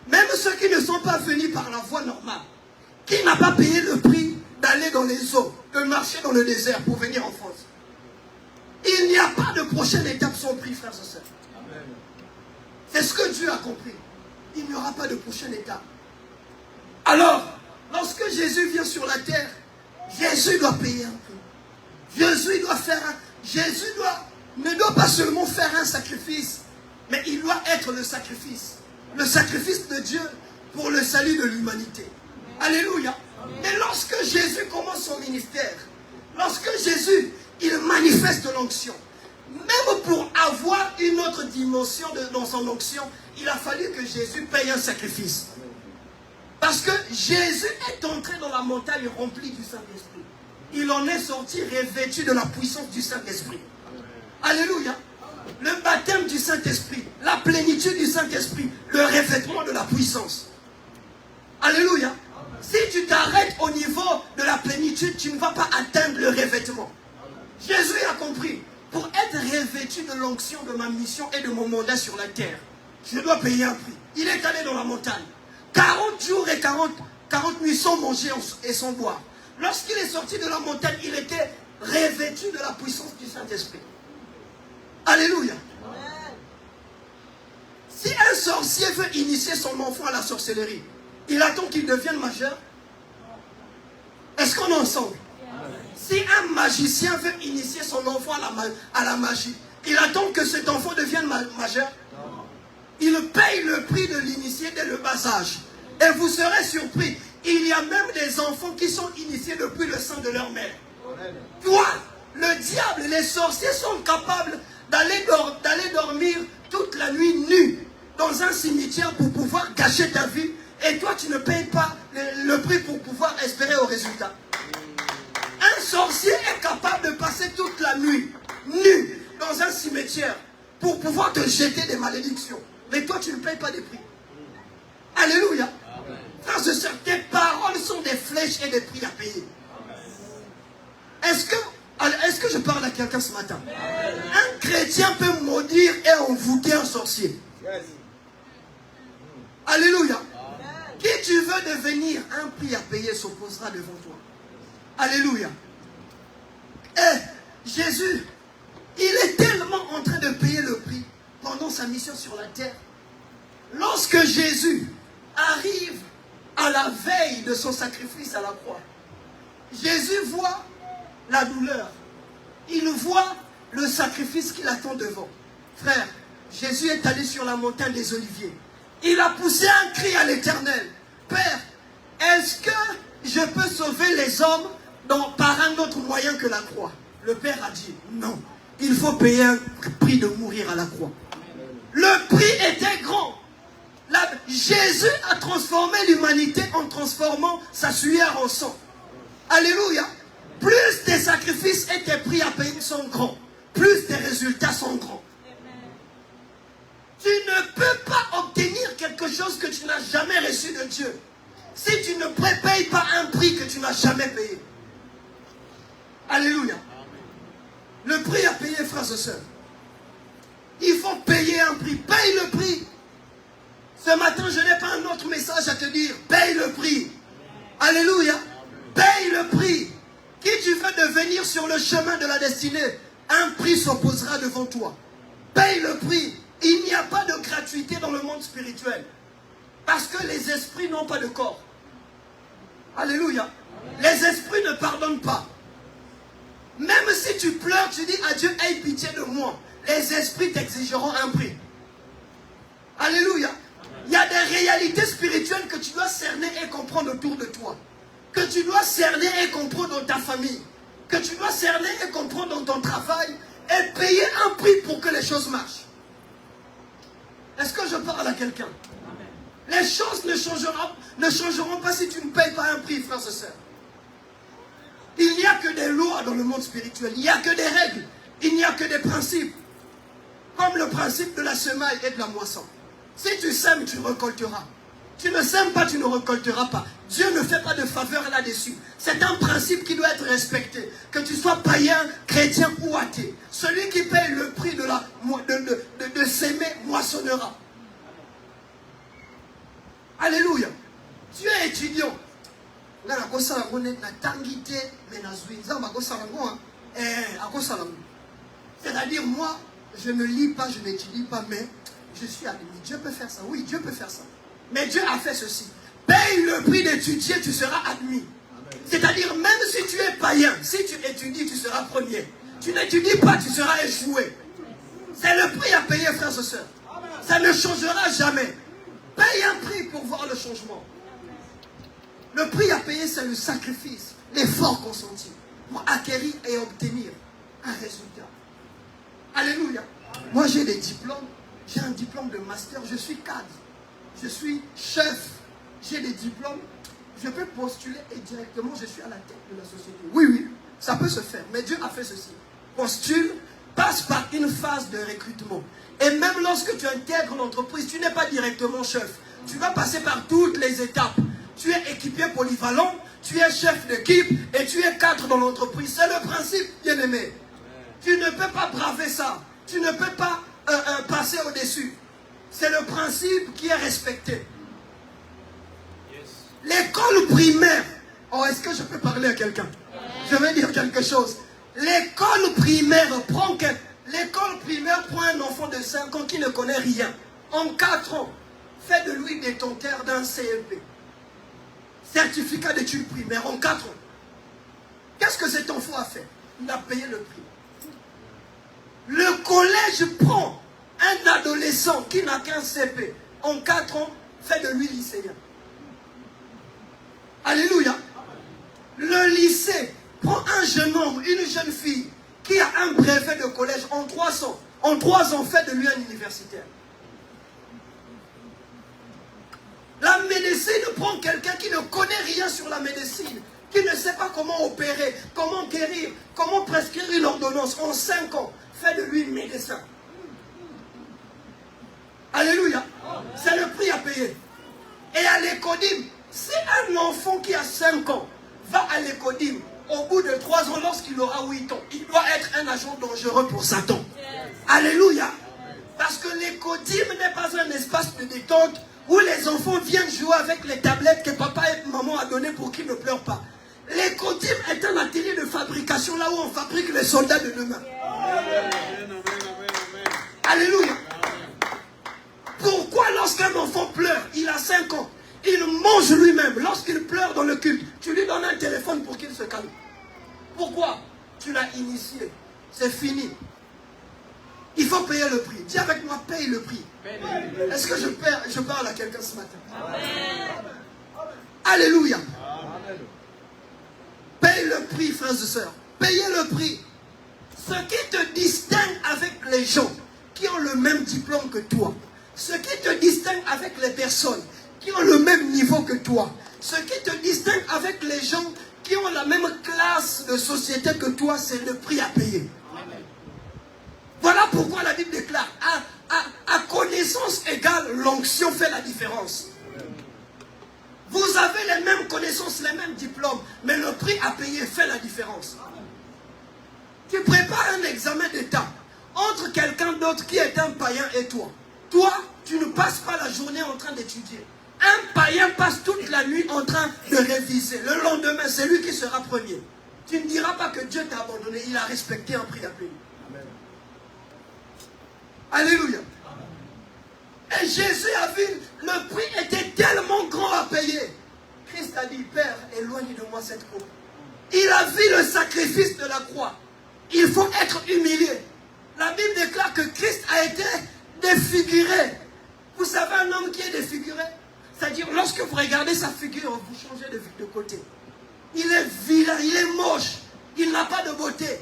Même ceux qui ne sont pas venus par la voie normale. Qui n'a pas payé le prix d'aller dans les eaux, de marcher dans le désert pour venir en France? Il n'y a pas de prochaine étape sans prix, frères et sœurs. C'est ce que Dieu a compris. Il n'y aura pas de prochaine étape. Alors, lorsque Jésus vient sur la terre, Jésus doit payer un prix. Jésus ne doit pas seulement faire un sacrifice, mais il doit être le sacrifice. Le sacrifice de Dieu pour le salut de l'humanité. Alléluia. Mais lorsque Jésus commence son ministère, lorsque Jésus, il manifeste l'onction, même pour avoir une autre dimension dans son onction, il a fallu que Jésus paye un sacrifice. Parce que Jésus est entré dans la montagne remplie du Saint-Esprit. Il en est sorti revêtu de la puissance du Saint-Esprit. Alléluia. Le baptême du Saint-Esprit, la plénitude du Saint-Esprit, le revêtement de la puissance. Alléluia. Si tu t'arrêtes au niveau de la plénitude, tu ne vas pas atteindre le revêtement. Jésus a compris. Pour être revêtu de l'onction de ma mission et de mon mandat sur la terre, je dois payer un prix. Il est allé dans la montagne. 40 jours et 40 nuits sans manger et sans boire. Lorsqu'il est sorti de la montagne, il était revêtu de la puissance du Saint-Esprit. Alléluia. Si un sorcier veut initier son enfant à la sorcellerie, il attend qu'il devienne majeur. Est-ce qu'on est ensemble? Si un magicien veut initier son enfant à la magie, il attend que cet enfant devienne majeur. Il paye le prix de l'initié dès le bas âge. Et vous serez surpris, il y a même des enfants qui sont initiés depuis le sein de leur mère. Toi, le diable, les sorciers sont capables d'aller dormir toute la nuit nu dans un cimetière pour pouvoir gâcher ta vie. Et toi, tu ne payes pas le prix pour pouvoir espérer au résultat. Un sorcier est capable de passer toute la nuit nu dans un cimetière pour pouvoir te jeter des malédictions. Mais toi, tu ne payes pas des prix. Alléluia. Frères et sœurs, tes paroles sont des flèches et des prix à payer. Est-ce que je parle à quelqu'un ce matin? Un chrétien peut maudire et envoûter un sorcier. Alléluia. Qui tu veux devenir, un prix à payer s'opposera devant toi. Alléluia. Et Jésus, il est tellement en train de payer le prix pendant sa mission sur la terre. Lorsque Jésus arrive à la veille de son sacrifice à la croix, Jésus voit la douleur. Il voit le sacrifice qu'il attend devant. Frère, Jésus est allé sur la montagne des Oliviers. Il a poussé un cri à l'Éternel. Père, est-ce que je peux sauver les hommes par un autre moyen que la croix? Le Père a dit, non. Il faut payer un prix de mourir à la croix. Le prix était grand. Jésus a transformé l'humanité en transformant sa sueur en sang. Alléluia. Plus tes sacrifices et tes prix à payer sont grands, plus tes résultats sont grands. Tu ne peux pas obtenir quelque chose que tu n'as jamais reçu de Dieu si tu ne payes pas un prix que tu n'as jamais payé. Alléluia. Le prix à payer, frères et sœurs. Il faut payer un prix. Paye le prix. Ce matin, je n'ai pas un autre message à te dire. Paye le prix. Alléluia. Paye le prix. Qui tu veux devenir sur le chemin de la destinée, un prix s'opposera devant toi. Paye le prix. Il n'y a pas de gratuité dans le monde spirituel. Parce que les esprits n'ont pas de corps. Alléluia. Les esprits ne pardonnent pas. Même si tu pleures, tu dis à Dieu, aie pitié de moi. Les esprits t'exigeront un prix. Alléluia. Il y a des réalités spirituelles que tu dois cerner et comprendre autour de toi. Que tu dois cerner et comprendre dans ta famille. Que tu dois cerner et comprendre dans ton travail. Et payer un prix pour que les choses marchent. Est-ce que je parle à quelqu'un? Les choses ne changeront pas si tu ne payes pas un prix, frères et sœurs. Il n'y a que des lois dans le monde spirituel. Il n'y a que des règles. Il n'y a que des principes. Comme le principe de la semaille et de la moisson. Si tu sèmes, tu récolteras. Tu ne sèmes pas, tu ne récolteras pas. Dieu ne fait pas de faveur là-dessus. C'est un principe qui doit être respecté. Que tu sois païen, chrétien ou athée. Celui qui paye le prix de s'aimer moissonnera. Alléluia. Tu es étudiant. C'est-à-dire, moi, je ne lis pas, je n'étudie pas, mais je suis admis. Dieu peut faire ça. Oui, Dieu peut faire ça. Mais Dieu a fait ceci. Paye le prix d'étudier, tu seras admis. C'est-à-dire, même si tu es païen, si tu étudies, tu seras premier. Tu n'étudies pas, tu seras échoué. C'est le prix à payer, frères et sœurs. Ça ne changera jamais. Paye un prix pour voir le changement. Le prix à payer, c'est le sacrifice, l'effort consenti pour acquérir et obtenir un résultat. Alléluia. Moi, j'ai des diplômes. J'ai un diplôme de master. Je suis cadre. Je suis chef. J'ai des diplômes. Je peux postuler et directement, je suis à la tête de la société. Oui, oui, ça peut se faire. Mais Dieu a fait ceci. Postule, passe par une phase de recrutement. Et même lorsque tu intègres l'entreprise, tu n'es pas directement chef. Tu vas passer par toutes les étapes. Tu es équipier polyvalent, tu es chef d'équipe et tu es cadre dans l'entreprise. C'est le principe, bien-aimé. Tu ne peux pas braver ça. Tu ne peux pas passer au-dessus. C'est le principe qui est respecté. L'école primaire. Oh, est-ce que je peux parler à quelqu'un? Je vais dire quelque chose. L'école primaire prend un enfant de 5 ans qui ne connaît rien. En 4 ans, fait de lui détenteur d'un CEP. Certificat d'études primaires en 4 ans. Qu'est-ce que cet enfant a fait? Il a payé le prix. Le collège prend un adolescent qui n'a qu'un CP. En 4 ans, fait de lui lycéen. Alléluia. Le lycée prend un jeune homme, une jeune fille qui a un brevet de collège en 3 ans. En 3 ans, fait de lui un universitaire. La médecine prend quelqu'un qui ne connaît rien sur la médecine, qui ne sait pas comment opérer, comment guérir, comment prescrire une ordonnance. En 5 ans, fait de lui médecin. Alléluia. C'est le prix à payer. Et à l'écodim, un enfant qui a 5 ans va à l'écodime, au bout de 3 ans, lorsqu'il aura 8 ans, il doit être un agent dangereux pour Satan. Alléluia. Parce que l'écodime n'est pas un espace de détente où les enfants viennent jouer avec les tablettes que papa et maman a données pour qu'ils ne pleurent pas. L'écodime est un atelier de fabrication là où on fabrique les soldats de demain. Alléluia. Pourquoi lorsqu'un enfant pleure, il a 5 ans, il mange lui-même, lorsqu'il pleure dans le culte, tu lui donnes un téléphone pour qu'il se calme? Pourquoi? Tu l'as initié. C'est fini. Il faut payer le prix. Dis avec moi, paye le prix. Est-ce que je parle à quelqu'un ce matin? Amen. Alléluia. Amen. Paye le prix, frères et sœurs. Payez le prix. Ce qui te distingue avec les gens qui ont le même diplôme que toi, ce qui te distingue avec les personnes qui ont le même niveau que toi, ce qui te distingue avec les gens qui ont la même classe de société que toi, c'est le prix à payer. Voilà pourquoi la Bible déclare, à connaissance égale, l'onction fait la différence. Vous avez les mêmes connaissances, les mêmes diplômes, mais le prix à payer fait la différence. Tu prépares un examen d'État entre quelqu'un d'autre qui est un païen et toi. Toi, tu ne passes pas la journée en train d'étudier. Un païen passe toute la nuit en train de réviser. Le lendemain, c'est lui qui sera premier. Tu ne diras pas que Dieu t'a abandonné. Il a respecté un prix à payer. Amen. Alléluia. Et Jésus a vu, le prix était tellement grand à payer. Christ a dit, Père, éloigne de moi cette coupe. Il a vu le sacrifice de la croix. Il faut être humilié. La Bible déclare que Christ a été défiguré. Vous savez un homme qui est défiguré? C'est-à-dire, lorsque vous regardez sa figure, vous changez de côté. Il est vilain, il est moche. Il n'a pas de beauté.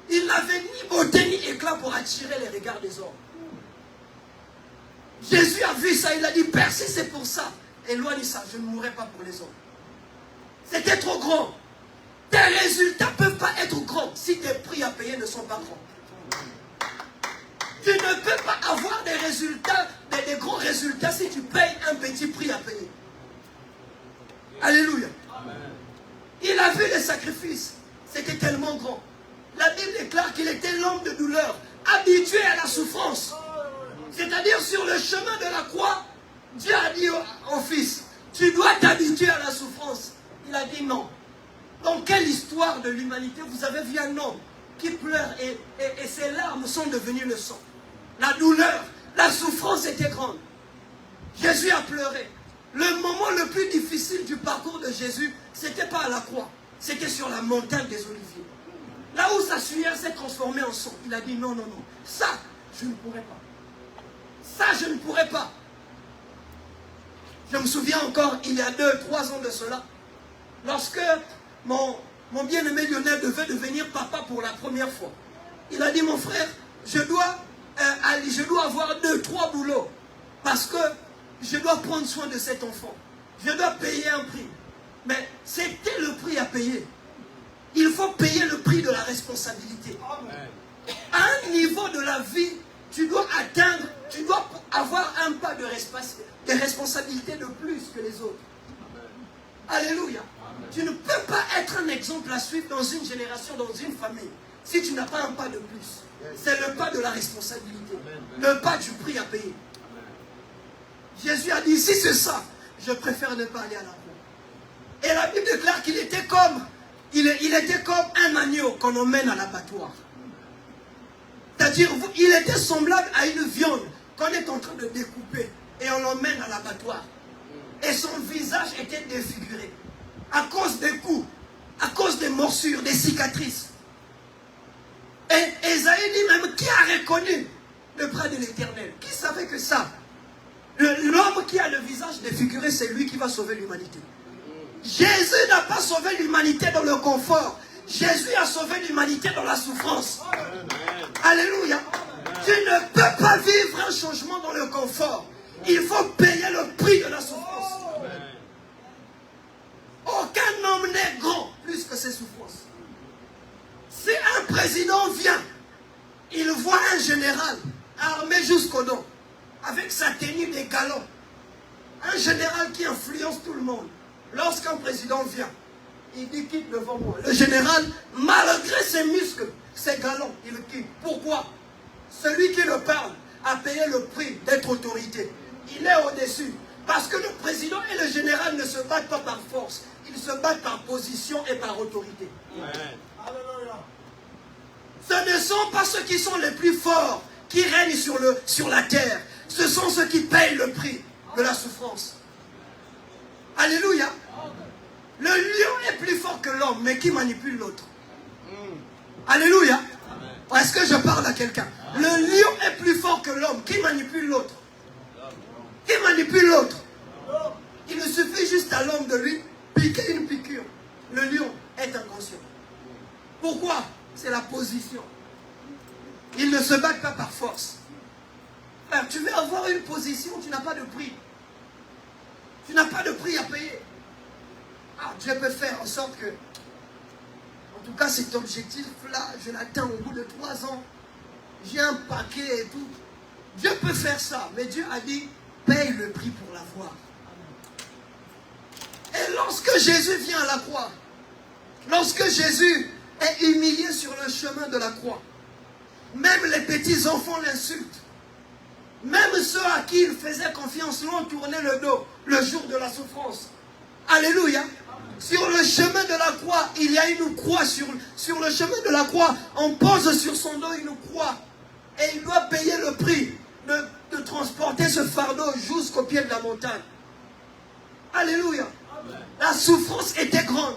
Il n'avait ni beauté ni éclat pour attirer les regards des hommes. Jésus a vu ça, il a dit, Père, si c'est pour ça, éloigne ça, je ne mourrai pas pour les hommes. C'était trop grand. Tes résultats ne peuvent pas être grands si tes prix à payer ne sont pas grands. Tu ne peux pas avoir des résultats, des grands résultats si tu payes un petit prix à payer. Alléluia. Amen. Il a vu les sacrifices. C'était tellement grand. La Bible déclare qu'il était l'homme de douleur, habitué à la souffrance. C'est-à-dire sur le chemin de la croix, Dieu a dit au Fils, tu dois t'habituer à la souffrance. Il a dit non. Dans quelle histoire de l'humanité vous avez vu un homme qui pleure et ses larmes sont devenues le sang? La douleur, la souffrance était grande. Jésus a pleuré. Le moment le plus difficile du parcours de Jésus, ce n'était pas à la croix, c'était sur la montagne des Oliviers. Là où sa sueur s'est transformée en sang. Il a dit non, non, non. Ça, je ne pourrais pas. Ça, je ne pourrais pas. Je me souviens encore, il y a 2-3 ans de cela, lorsque mon bien-aimé Lionel devait devenir papa pour la première fois. Il a dit, mon frère, je dois avoir 2-3 boulots parce que je dois prendre soin de cet enfant. Je dois payer un prix. Mais c'était le prix à payer. Il faut payer le prix de la responsabilité. À un niveau de la vie, tu dois atteindre, tu dois avoir un pas de responsabilité de plus que les autres. Alléluia. Amen. Tu ne peux pas être un exemple à suivre dans une génération, dans une famille, si tu n'as pas un pas de plus. C'est le pas de la responsabilité. Amen. Le pas du prix à payer. Amen. Jésus a dit, si c'est ça, je préfère ne pas aller à la croix. Et la Bible déclare qu'il était comme, il était comme un agneau qu'on emmène à l'abattoir. C'est-à-dire, il était semblable à une viande qu'on est en train de découper et on l'emmène à l'abattoir. Et son visage était défiguré à cause des coups, à cause des morsures, des cicatrices. Et Ésaïe dit même, qui a reconnu le bras de l'Éternel? Qui savait que ça? L'homme qui a le visage défiguré, c'est lui qui va sauver l'humanité. Jésus n'a pas sauvé l'humanité dans le confort. Jésus a sauvé l'humanité dans la souffrance. Amen. Alléluia. Amen. Tu ne peux pas vivre un changement dans le confort. Il faut payer le prix de la souffrance. Amen. Aucun homme n'est grand plus que ses souffrances. Si un président vient, il voit un général armé jusqu'aux dents, avec sa tenue des galons, un général qui influence tout le monde. lorsqu'un président vient, il dit quitte devant moi. Le général, malgré ses muscles, ses galons, il quitte. Pourquoi? Celui qui le parle a payé le prix d'être autorité. Il est au-dessus. Parce que le président et le général ne se battent pas par force. Ils se battent par position et par autorité. Alléluia. Ce ne sont pas ceux qui sont les plus forts qui règnent sur la terre. Ce sont ceux qui payent le prix de la souffrance. Alléluia. Le lion est plus fort que l'homme, mais qui manipule l'autre. Alléluia. Est-ce que je parle à quelqu'un? Le lion est plus fort que l'homme. Qui manipule l'autre? Qui manipule l'autre? Il suffit juste à l'homme de lui piquer une piqûre. Le lion est inconscient. Pourquoi? C'est la position. Ils ne se battent pas par force. Alors, tu veux avoir une position, tu n'as pas de prix. Tu n'as pas de prix à payer. Ah, Dieu peut faire en sorte que, en tout cas cet objectif-là, je l'atteins au bout de 3 ans. J'ai un paquet et tout. Dieu peut faire ça, mais Dieu a dit, paye le prix pour l'avoir. Et lorsque Jésus vient à la croix, lorsque Jésus est humilié sur le chemin de la croix, même les petits enfants l'insultent. Même ceux à qui il faisait confiance l'ont tourné le dos le jour de la souffrance. Alléluia. Sur le chemin de la croix, il y a une croix. Sur le chemin de la croix, on pose sur son dos une croix. Et il doit payer le prix de transporter ce fardeau jusqu'au pied de la montagne. Alléluia. La souffrance était grande.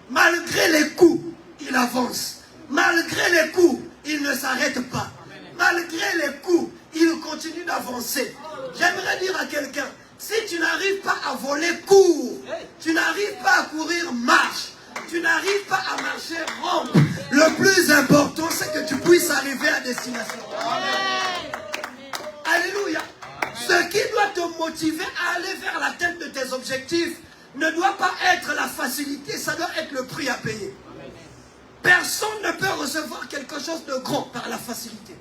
Malgré les coups, il avance. Malgré les coups, il ne s'arrête pas. Malgré les coups, il continue d'avancer. J'aimerais dire à quelqu'un, si tu n'arrives pas à voler, cours. Tu n'arrives pas à courir, marche. Tu n'arrives pas à marcher, rampe. Le plus important, c'est que tu puisses arriver à destination. Alléluia. Ce qui doit te motiver à aller vers la tête de tes objectifs ne doit pas être la facilité, ça doit être le prix à payer. Personne ne peut recevoir quelque chose de grand par la facilité.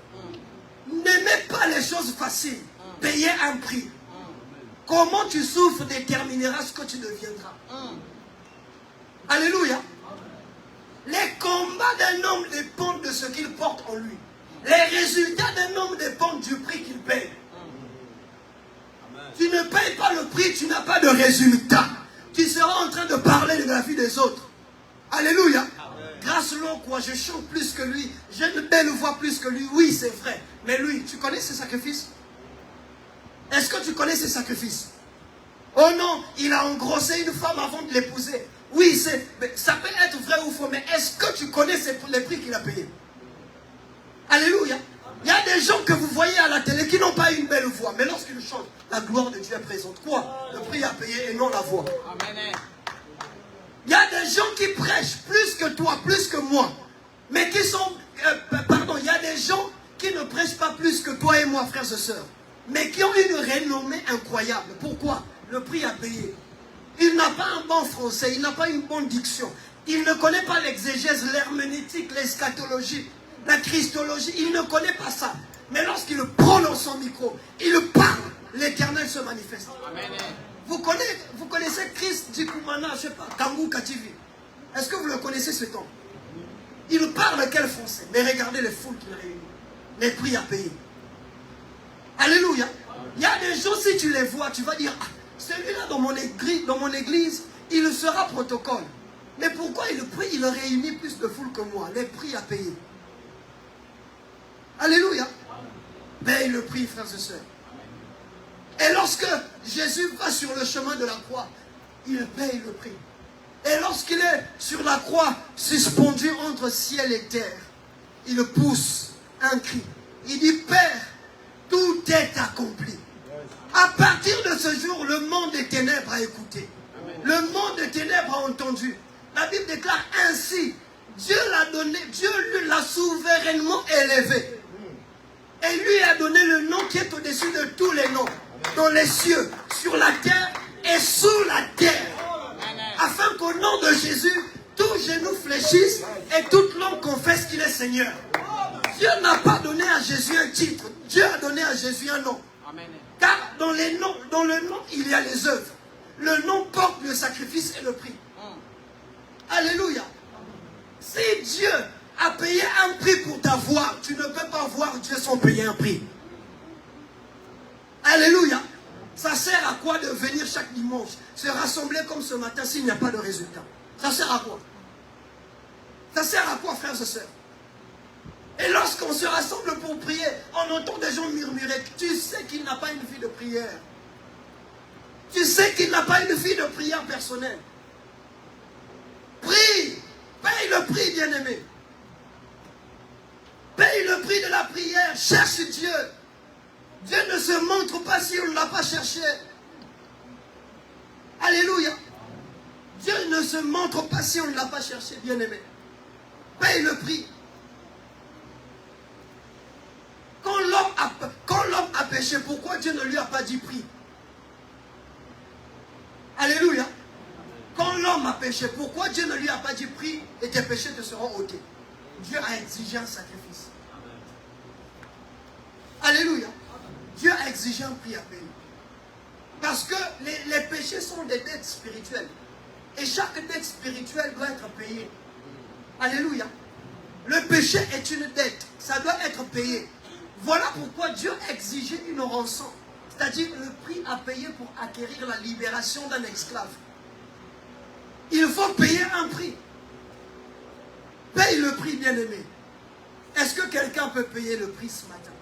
N'aimez pas les choses faciles. Payez un prix. Comment tu souffres déterminera ce que tu deviendras. Alléluia. Les combats d'un homme dépendent de ce qu'il porte en lui. Les résultats d'un homme dépendent du prix qu'il paye. Tu ne payes pas le prix, tu n'as pas de résultat. Tu seras en train de parler de la vie des autres. Alléluia. Grâce à quoi je chante plus que lui, j'ai une belle voix plus que lui. Oui, c'est vrai. Mais lui, tu connais ses sacrifices? Est-ce que tu connais ses sacrifices? Oh non, il a engrossé une femme avant de l'épouser. Oui, ça peut être vrai ou faux, mais est-ce que tu connais les prix qu'il a payés? Alléluia. Il y a des gens que vous voyez à la télé qui n'ont pas une belle voix, mais lorsqu'ils chantent, la gloire de Dieu est présente. Quoi? Le prix à payer et non la voix. Amen. Il y a des gens qui prêchent plus que toi, plus que moi. Mais qui sont... il y a des gens qui ne prêchent pas plus que toi et moi, frères et sœurs. Mais qui ont une renommée incroyable. Pourquoi? Le prix à payer. Il n'a pas un bon français, il n'a pas une bonne diction. Il ne connaît pas l'exégèse, l'herméneutique, l'eschatologie, la christologie. Il ne connaît pas ça. Mais lorsqu'il prend dans son micro, il parle, l'Éternel se manifeste. Amen. Vous connaissez Christ Djikumana, je ne sais pas, Kangou Kativi. Est-ce que vous le connaissez ce temps? Il parle quel français? Mais regardez les foules qu'il réunit. Les prix à payer. Alléluia. Il y a des gens, si tu les vois, tu vas dire, ah, celui-là dans mon église, il sera protocole. Mais pourquoi il réunit plus de foule que moi? Les prix à payer. Alléluia. Paye le prix, frères et sœurs. Et lorsque Jésus va sur le chemin de la croix, il paye le prix. Et lorsqu'il est sur la croix, suspendu entre ciel et terre, il pousse un cri. Il dit, Père, tout est accompli. À partir de ce jour, le monde des ténèbres a écouté. Le monde des ténèbres a entendu. La Bible déclare ainsi, Dieu l'a donné, Dieu lui l'a souverainement élevé. Et lui a donné le nom qui est au-dessus de tous les noms. Dans les cieux, sur la terre et sous la terre. Afin qu'au nom de Jésus, tout genou fléchisse et toute langue confesse qu'il est Seigneur. Dieu n'a pas donné à Jésus un titre. Dieu a donné à Jésus un nom. Car dans le nom, il y a les œuvres. le nom porte le sacrifice et le prix. Alléluia. Si Dieu a payé un prix pour t'avoir, tu ne peux pas voir Dieu sans payer un prix. Alléluia. Ça sert à quoi de venir chaque dimanche, se rassembler comme ce matin s'il n'y a pas de résultat? Ça sert à quoi? Ça sert à quoi, frères et sœurs? Et lorsqu'on se rassemble pour prier, on entend des gens murmurer. Tu sais qu'il n'a pas une vie de prière. Tu sais qu'il n'a pas une vie de prière personnelle. Prie. Paye le prix, bien-aimé. Paye le prix de la prière. Cherche Dieu. Dieu ne se montre pas si on ne l'a pas cherché. Alléluia. Dieu ne se montre pas si on ne l'a pas cherché, bien-aimé. Paye le prix. Quand l'homme a péché, pourquoi Dieu ne lui a pas dit prix? Alléluia. Quand l'homme a péché, pourquoi Dieu ne lui a pas dit prix et tes péchés te seront ôtés? Dieu a exigé un sacrifice. Alléluia. Dieu a exigé un prix à payer. Parce que les péchés sont des dettes spirituelles. Et chaque dette spirituelle doit être payée. Alléluia. Le péché est une dette. Ça doit être payé. Voilà pourquoi Dieu a exigé une rançon. C'est-à-dire le prix à payer pour acquérir la libération d'un esclave. Il faut payer un prix. Paye le prix, bien-aimé. Est-ce que quelqu'un peut payer le prix ce matin?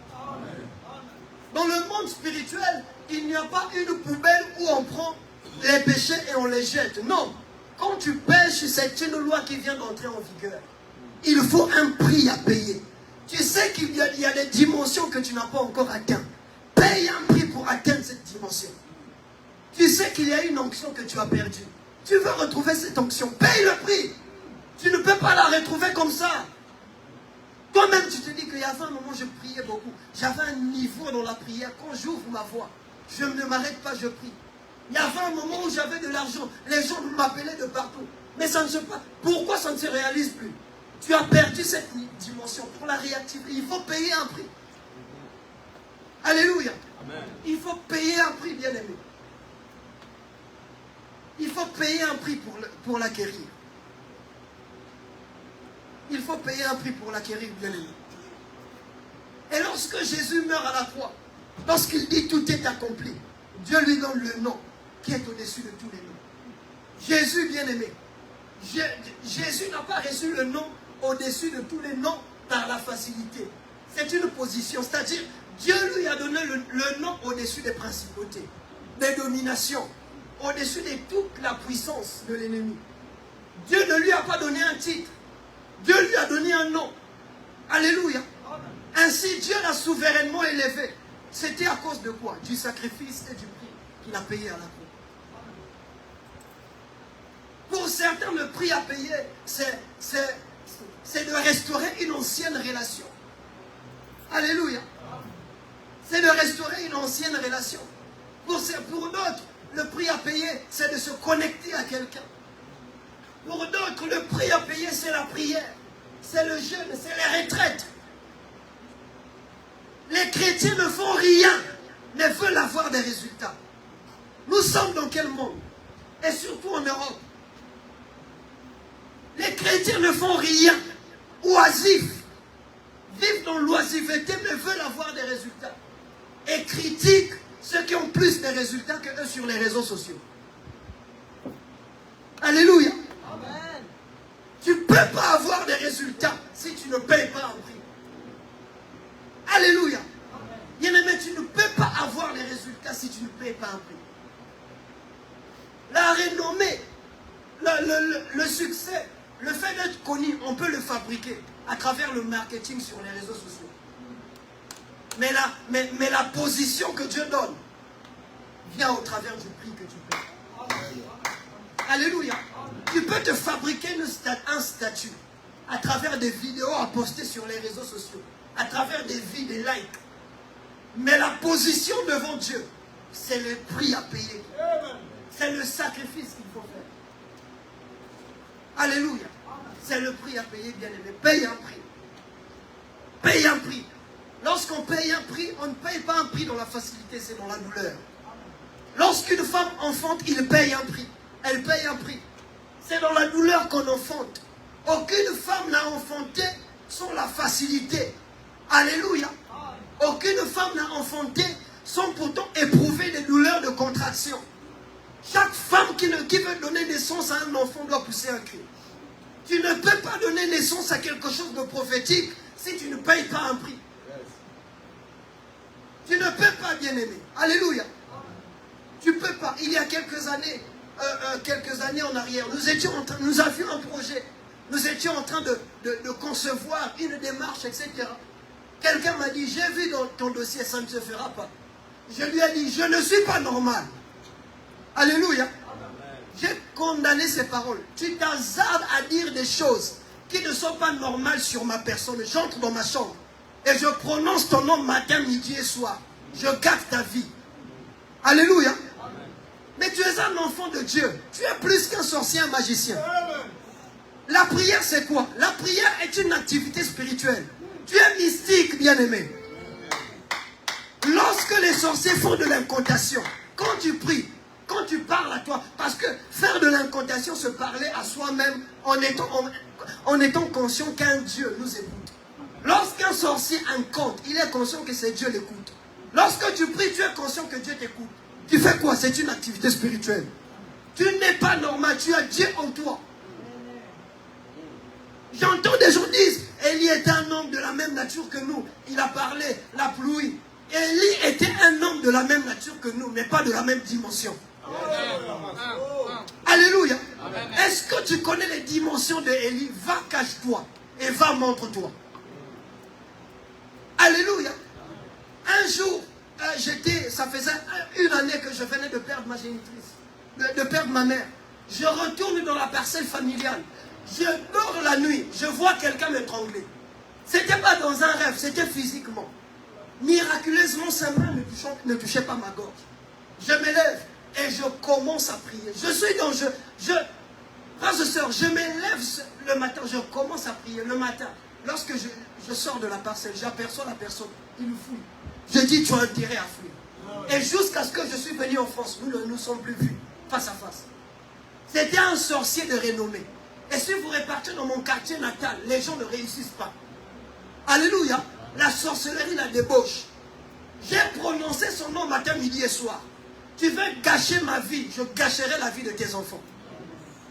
Dans le monde spirituel, il n'y a pas une poubelle où on prend les péchés et on les jette. Non. Quand tu pêches, c'est une loi qui vient d'entrer en vigueur. Il faut un prix à payer. Tu sais qu'il y a des dimensions que tu n'as pas encore atteintes. Paye un prix pour atteindre cette dimension. Tu sais qu'il y a une onction que tu as perdue. Tu veux retrouver cette onction. Paye le prix. Tu ne peux pas la retrouver comme ça. Toi-même, tu te dis qu'il y avait un moment où je priais beaucoup. J'avais un niveau dans la prière. Quand j'ouvre ma voix, je ne m'arrête pas, je prie. Il y avait un moment où j'avais de l'argent. Les gens m'appelaient de partout. Mais ça ne se passe. Pourquoi ça ne se réalise plus? Tu as perdu cette dimension. Pour la réactiver, il faut payer un prix. Alléluia. Amen. Il faut payer un prix, bien-aimé. Il faut payer un prix pour l'acquérir. Il faut payer un prix pour l'acquérir, bien-aimé. Et lorsque Jésus meurt à la croix, lorsqu'il dit tout est accompli, Dieu lui donne le nom qui est au-dessus de tous les noms. Jésus, bien-aimé. Jésus n'a pas reçu le nom au-dessus de tous les noms par la facilité. C'est une position, c'est-à-dire Dieu lui a donné le nom au-dessus des principautés, des dominations, au-dessus de toute la puissance de l'ennemi. Dieu ne lui a pas donné un titre. Dieu lui a donné un nom. Alléluia. Ainsi, Dieu l'a souverainement élevé. C'était à cause de quoi? Du sacrifice et du prix qu'il a payé à la croix. Pour certains, le prix à payer, c'est de restaurer une ancienne relation. Alléluia. C'est de restaurer une ancienne relation. Pour d'autres, le prix à payer, c'est de se connecter à quelqu'un. Pour d'autres, le prix à payer, c'est la prière. C'est le jeûne, c'est les retraites. Les chrétiens ne font rien, mais veulent avoir des résultats. Nous sommes dans quel monde? Et surtout en Europe. Les chrétiens ne font rien. Oisifs. Vivent dans l'oisiveté, mais veulent avoir des résultats. Et critiquent ceux qui ont plus de résultats que eux sur les réseaux sociaux. Alléluia. Amen. Tu ne peux pas avoir des résultats si tu ne payes pas un prix. Alléluia. Bien-aimé, tu ne peux pas avoir les résultats si tu ne payes pas un prix. La renommée, le succès, le fait d'être connu, on peut le fabriquer à travers le marketing sur les réseaux sociaux. Mais la position que Dieu donne vient au travers du prix que tu payes. Alléluia. Tu peux te fabriquer un statut à travers des vidéos à poster sur les réseaux sociaux, à travers des vies, des likes. Mais la position devant Dieu, c'est le prix à payer. C'est le sacrifice qu'il faut faire. Alléluia. C'est le prix à payer, bien-aimé. Paye un prix. Paye un prix. Lorsqu'on paye un prix, on ne paye pas un prix dans la facilité, c'est dans la douleur. Lorsqu'une femme enfante, il paye un prix. Elle paye un prix. C'est dans la douleur qu'on enfante. Aucune femme n'a enfanté sans la facilité. Alléluia. Aucune femme n'a enfanté sans pourtant éprouver des douleurs de contraction. Chaque femme qui veut donner naissance à un enfant doit pousser un cri. Tu ne peux pas donner naissance à quelque chose de prophétique si tu ne payes pas un prix. Tu ne peux pas, bien-aimé. Alléluia. Tu ne peux pas. Il y a quelques années en arrière, nous avions un projet. Nous étions en train de concevoir une démarche, etc. Quelqu'un m'a dit, j'ai vu dans ton dossier, ça ne se fera pas. Je lui ai dit, je ne suis pas normal. Alléluia. J'ai condamné ces paroles. Tu t'hasardes à dire des choses qui ne sont pas normales sur ma personne. J'entre dans ma chambre et je prononce ton nom matin, midi et soir. Je garde ta vie. Alléluia. Mais tu es un enfant de Dieu. Tu es plus qu'un sorcier, un magicien. La prière, c'est quoi? La prière est une activité spirituelle. Tu es mystique, bien-aimé. Lorsque les sorciers font de l'incantation, quand tu pries, quand tu parles à toi, parce que faire de l'incantation, se parler à soi-même en étant conscient qu'un Dieu nous écoute. Lorsqu'un sorcier incante, il est conscient que c'est Dieu l'écoute. Lorsque tu pries, tu es conscient que Dieu t'écoute. Tu fais quoi? C'est une activité spirituelle. Tu n'es pas normal, tu as Dieu en toi. J'entends des gens dire, Élie était un homme de la même nature que nous. Il a parlé, la pluie. Élie était un homme de la même nature que nous, mais pas de la même dimension. Alléluia. Est-ce que tu connais les dimensions de Élie? Va, cache-toi et va, montre-toi. Alléluia. Un jour, ça faisait une année que je venais de perdre ma génitrice, de perdre ma mère. Je retourne dans la parcelle familiale. Je dors la nuit, je vois quelqu'un m'étrangler. C'était pas dans un rêve, c'était physiquement. Miraculeusement, sa main ne touchait pas ma gorge. Je me lève et je commence à prier. Je suis dans... Frères et sœurs, je me lève le matin, je commence à prier le matin. Lorsque je sors de la parcelle, j'aperçois la personne, il me fouille. Je dis, tu as intérêt à fuir. Et jusqu'à ce que je suis venu en France, nous ne nous sommes plus vus face à face. C'était un sorcier de renommée. Et si vous repartez dans mon quartier natal, les gens ne réussissent pas. Alléluia. La sorcellerie, la débauche. J'ai prononcé son nom matin, midi et soir. Tu veux gâcher ma vie, je gâcherai la vie de tes enfants.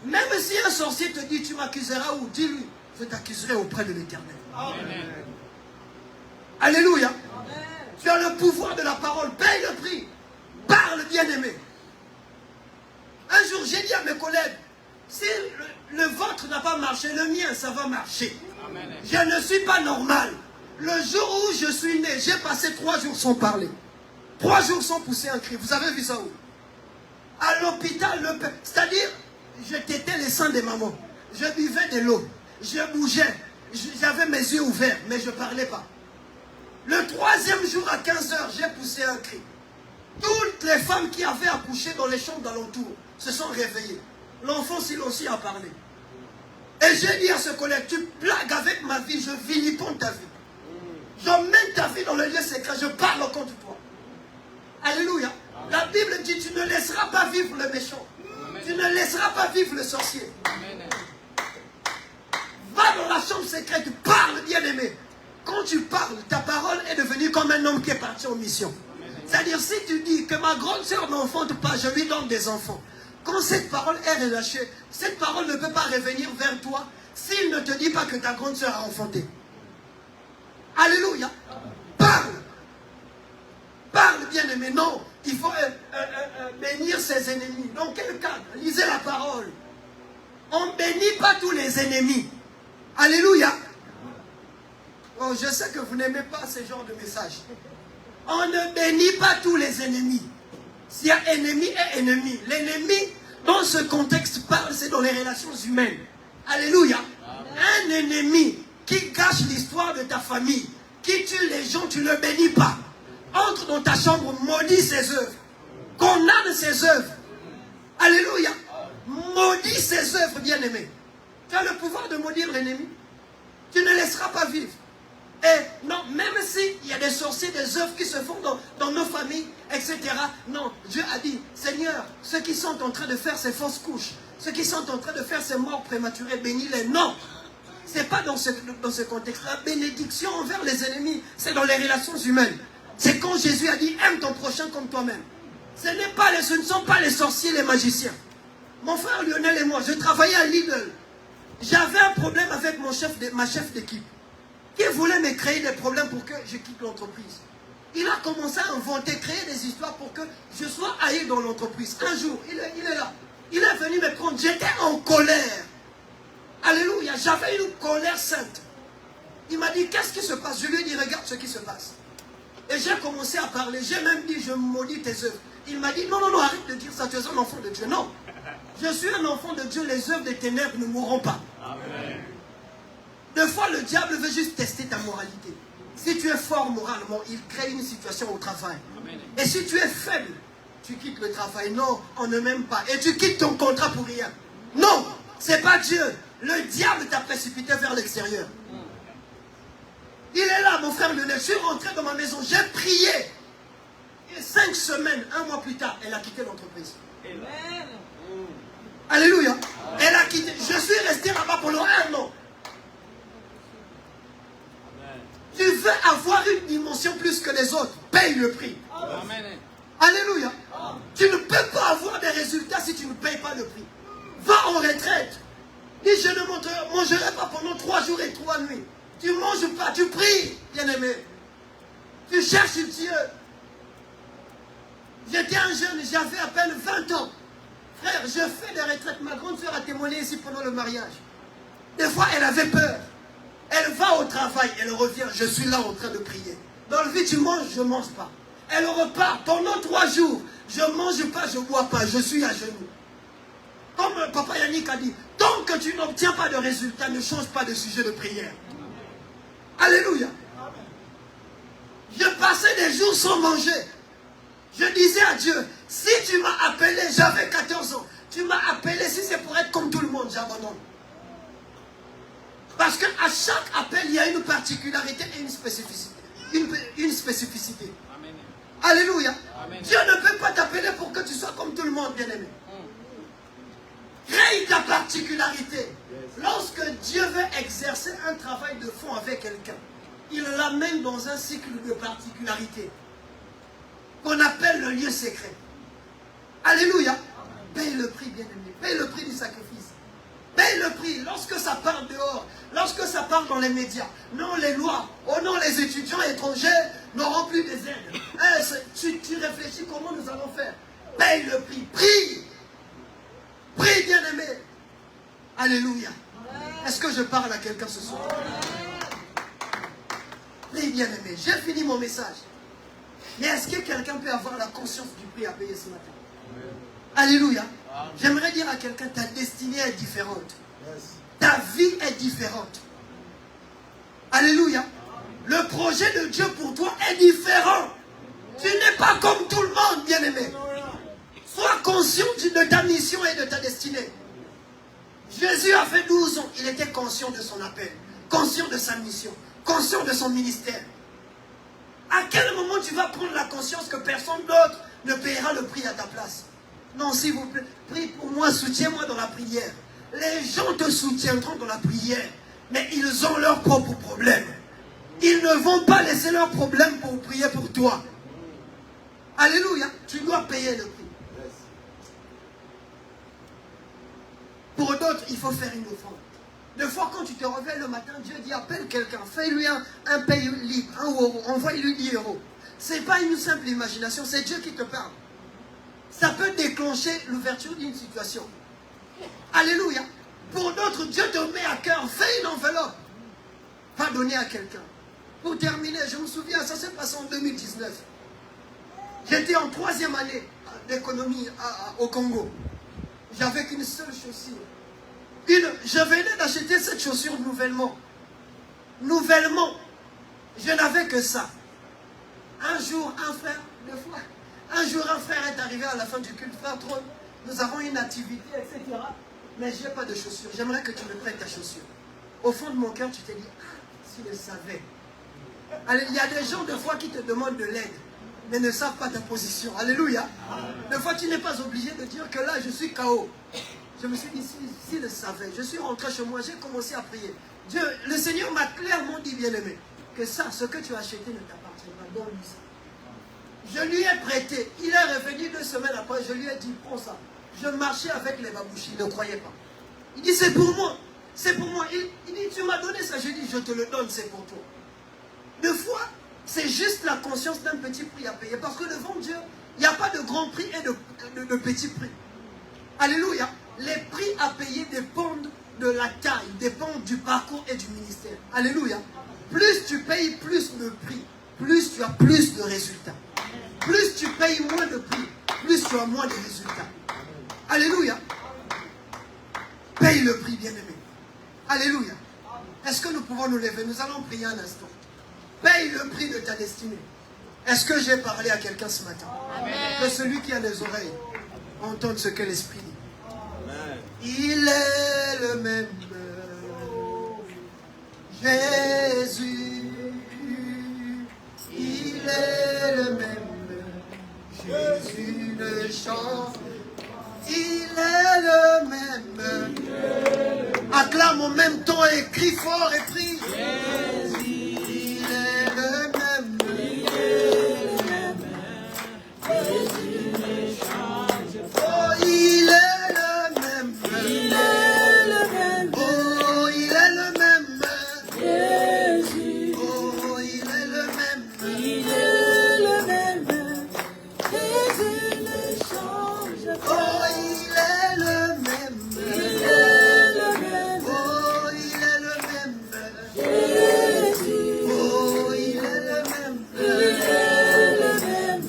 Même si un sorcier te dit, tu m'accuseras où? Dis-lui, je t'accuserai auprès de l'Éternel. Alléluia. Amen. Tu as le pouvoir de la parole. Paye le prix. Parle, bien-aimé. Un jour, j'ai dit à mes collègues, si le vôtre n'a pas marché, le mien, ça va marcher. Amen. Je ne suis pas normal. Le jour où je suis né, j'ai passé 3 jours sans parler. 3 jours sans pousser un cri. Vous avez vu ça où? À l'hôpital, c'est-à-dire, je tétais les seins des mamans. Je buvais de l'eau. Je bougeais. J'avais mes yeux ouverts, mais je ne parlais pas. Le 3e jour à 15 h, j'ai poussé un cri. Toutes les femmes qui avaient accouché dans les chambres d'alentour se sont réveillées. L'enfant silencieux a parlé. Et j'ai dit à ce collègue, tu blagues avec ma vie, je vilipende ta vie. J'emmène ta vie dans le lieu secret, je parle contre toi. Alléluia. Amen. La Bible dit, tu ne laisseras pas vivre le méchant. Amen. Tu ne laisseras pas vivre le sorcier. Amen. Va dans la chambre secrète, parle, bien-aimé. Quand tu parles, ta parole est devenue comme un homme qui est parti en mission. C'est-à-dire, si tu dis que ma grande sœur n'enfante pas, je lui donne des enfants. Quand cette parole est relâchée, cette parole ne peut pas revenir vers toi s'il ne te dit pas que ta grande sœur a enfanté. Alléluia. Parle. Parle, bien-aimé. Non, il faut bénir ses ennemis. Dans quel cadre? Lisez la parole. On ne bénit pas tous les ennemis. Alléluia. Oh, je sais que vous n'aimez pas ce genre de message. On ne bénit pas tous les ennemis. S'il y a ennemi et ennemi. L'ennemi, dans ce contexte, parle, c'est dans les relations humaines. Alléluia. Un ennemi qui gâche l'histoire de ta famille, qui tue les gens, tu ne le bénis pas. Entre dans ta chambre, maudis ses œuvres. Condamne ses œuvres. Alléluia. Maudis ses œuvres, bien-aimé. Tu as le pouvoir de maudire l'ennemi. Tu ne laisseras pas vivre. Et non, même s'il y a des sorciers, des œuvres qui se font dans nos familles, et etc. Non, Dieu a dit, Seigneur, ceux qui sont en train de faire ces fausses couches, ceux qui sont en train de faire ces morts prématurées, bénis-les. Non, ce n'est pas dans ce contexte. La bénédiction envers les ennemis, c'est dans les relations humaines. C'est quand Jésus a dit, aime ton prochain comme toi-même. Ce ne sont pas les sorciers, les magiciens. Mon frère Lionel et moi, je travaillais à Lidl. J'avais un problème avec ma chef d'équipe qui voulait me créer des problèmes pour que je quitte l'entreprise. Il a commencé à inventer, créer des histoires pour que je sois haï dans l'entreprise. Un jour, il est là. Il est venu me prendre. J'étais en colère. Alléluia. J'avais une colère sainte. Il m'a dit, qu'est-ce qui se passe? Je lui ai dit, regarde ce qui se passe. Et j'ai commencé à parler. J'ai même dit, je maudis tes œuvres. Il m'a dit, non, non, non, arrête de dire ça. Tu es un enfant de Dieu. Non. Je suis un enfant de Dieu. Les œuvres des ténèbres ne mourront pas. Amen. Des fois, le diable veut juste tester ta moralité. Si tu es fort moralement, il crée une situation au travail. Amen. Et si tu es faible, tu quittes le travail. Non, on ne m'aime pas. Et tu quittes ton contrat pour rien. Non, c'est pas Dieu. Le diable t'a précipité vers l'extérieur. Il est là, mon frère Lionel. Je suis rentré dans ma maison. J'ai prié. Et 5 semaines, 1 mois plus tard, elle a quitté l'entreprise. Amen. Alléluia. Elle a quitté. Je suis resté là-bas pendant 1 an. Tu veux avoir une dimension plus que les autres, paye le prix. Amen. Alléluia. Amen. Tu ne peux pas avoir des résultats si tu ne payes pas le prix. Va en retraite. Dis, je ne mangerai pas pendant 3 jours et 3 nuits. Tu ne manges pas, tu pries, bien-aimé. Tu cherches Dieu. J'étais un jeune, j'avais à peine 20 ans. Frère, je fais des retraites. Ma grande soeur a témoigné ici pendant le mariage. Des fois, elle avait peur. Elle va au travail, elle revient, je suis là en train de prier. Dans le vie, tu manges, je ne mange pas. Elle repart pendant 3 jours. Je ne mange pas, je ne bois pas, je suis à genoux. Comme Papa Yannick a dit, tant que tu n'obtiens pas de résultat, ne change pas de sujet de prière. Alléluia. Je passais des jours sans manger. Je disais à Dieu, si tu m'as appelé, j'avais 14 ans. Tu m'as appelé, si c'est pour être comme tout le monde, j'abandonne. Parce qu'à chaque appel, il y a une particularité et une spécificité. Une spécificité. Amen. Alléluia. Amen. Dieu ne peut pas t'appeler pour que tu sois comme tout le monde, bien-aimé. Crée ta particularité. Lorsque Dieu veut exercer un travail de fond avec quelqu'un, il l'amène dans un cycle de particularité qu'on appelle le lieu secret. Alléluia. Paye le prix, bien-aimé. Paye le prix du sacrifice. Paye le prix. Lorsque ça part dehors, lorsque ça part dans les médias, non les lois, oh non les étudiants étrangers n'auront plus des aides. Tu réfléchis comment nous allons faire. Paye le prix. Prie. Prie, bien-aimé. Alléluia. Est-ce que je parle à quelqu'un ce soir? Prie, bien-aimé. J'ai fini mon message. Mais est-ce que quelqu'un peut avoir la conscience du prix à payer ce matin? Alléluia. J'aimerais dire à quelqu'un, ta destinée est différente. Ta vie est différente. Alléluia. Le projet de Dieu pour toi est différent. Tu n'es pas comme tout le monde, bien-aimé. Sois conscient de ta mission et de ta destinée. Jésus a fait 12 ans. Il était conscient de son appel, conscient de sa mission, conscient de son ministère. À quel moment tu vas prendre la conscience que personne d'autre ne paiera le prix à ta place? Non, s'il vous plaît, prie pour moi, soutiens-moi dans la prière. Les gens te soutiendront dans la prière, mais ils ont leurs propres problèmes. Ils ne vont pas laisser leurs problèmes pour prier pour toi. Alléluia, tu dois payer le prix. Pour d'autres, il faut faire une offrande. Des fois, quand tu te réveilles le matin, Dieu dit, appelle quelqu'un, fais-lui un paye libre, 1 euro, envoie-lui 10 euros. Ce n'est pas une simple imagination, c'est Dieu qui te parle. Ça peut déclencher l'ouverture d'une situation. Alléluia. Pour d'autres, Dieu te met à cœur, fais une enveloppe. Va donner à quelqu'un. Pour terminer, je me souviens, ça s'est passé en 2019. J'étais en 3e année d'économie au Congo. J'avais qu'une seule chaussure. Je venais d'acheter cette chaussure nouvellement. Nouvellement. Je n'avais que ça. Un jour, un frère, 2 fois. Un jour, un frère est arrivé à la fin du culte. Frère Trône, nous avons une activité, etc. Mais je n'ai pas de chaussures. J'aimerais que tu me prêtes ta chaussure. Au fond de mon cœur, tu te dis, ah, si je savais. Allez, il y a des gens, des fois, qui te demandent de l'aide. mais ne savent pas ta position. Alléluia. Des fois, tu n'es pas obligé de dire que là, je suis KO. Je me suis dit, s'il le savait, je suis rentré chez moi, j'ai commencé à prier. Dieu, le Seigneur m'a clairement dit, bien-aimé, que ça, ce que tu as acheté ne t'appartient pas. Donne-lui ça. Je lui ai prêté. Il est revenu 2 semaines après, je lui ai dit, prends ça. Je marchais avec les babouchis, il ne croyait pas. Il dit, c'est pour moi. C'est pour moi. Il dit, tu m'as donné ça. Je dis, je te le donne, c'est pour toi. Des fois, c'est juste la conscience d'un petit prix à payer. Parce que devant Dieu, il n'y a pas de grand prix et de petit prix. Alléluia. Les prix à payer dépendent de la taille, dépendent du parcours et du ministère. Alléluia. Plus tu payes plus de prix, plus tu as plus de résultats. Plus tu payes moins de prix, plus tu as moins de résultats. Alléluia. Paye le prix, bien-aimé. Alléluia. Est-ce que nous pouvons nous lever? Nous allons prier un instant. Paye le prix de ta destinée. Est-ce que j'ai parlé à quelqu'un ce matin? Amen. Que celui qui a les oreilles entende ce que l'Esprit dit. Amen. Il est le même Jésus. Il est le même Jésus ne change. Il est le même. Acclame en même temps et crie fort et prie. Il est le même. Jésus ne change pas. Oh, il est le même. Il est le même. Oh, il est le même. Jésus. Oh, il est le même. Il est le même. Jésus ne change pas. Oh, il est le même. Il est le même. Oh, il est le même. Jésus. Oh, il est le même. Il est le même.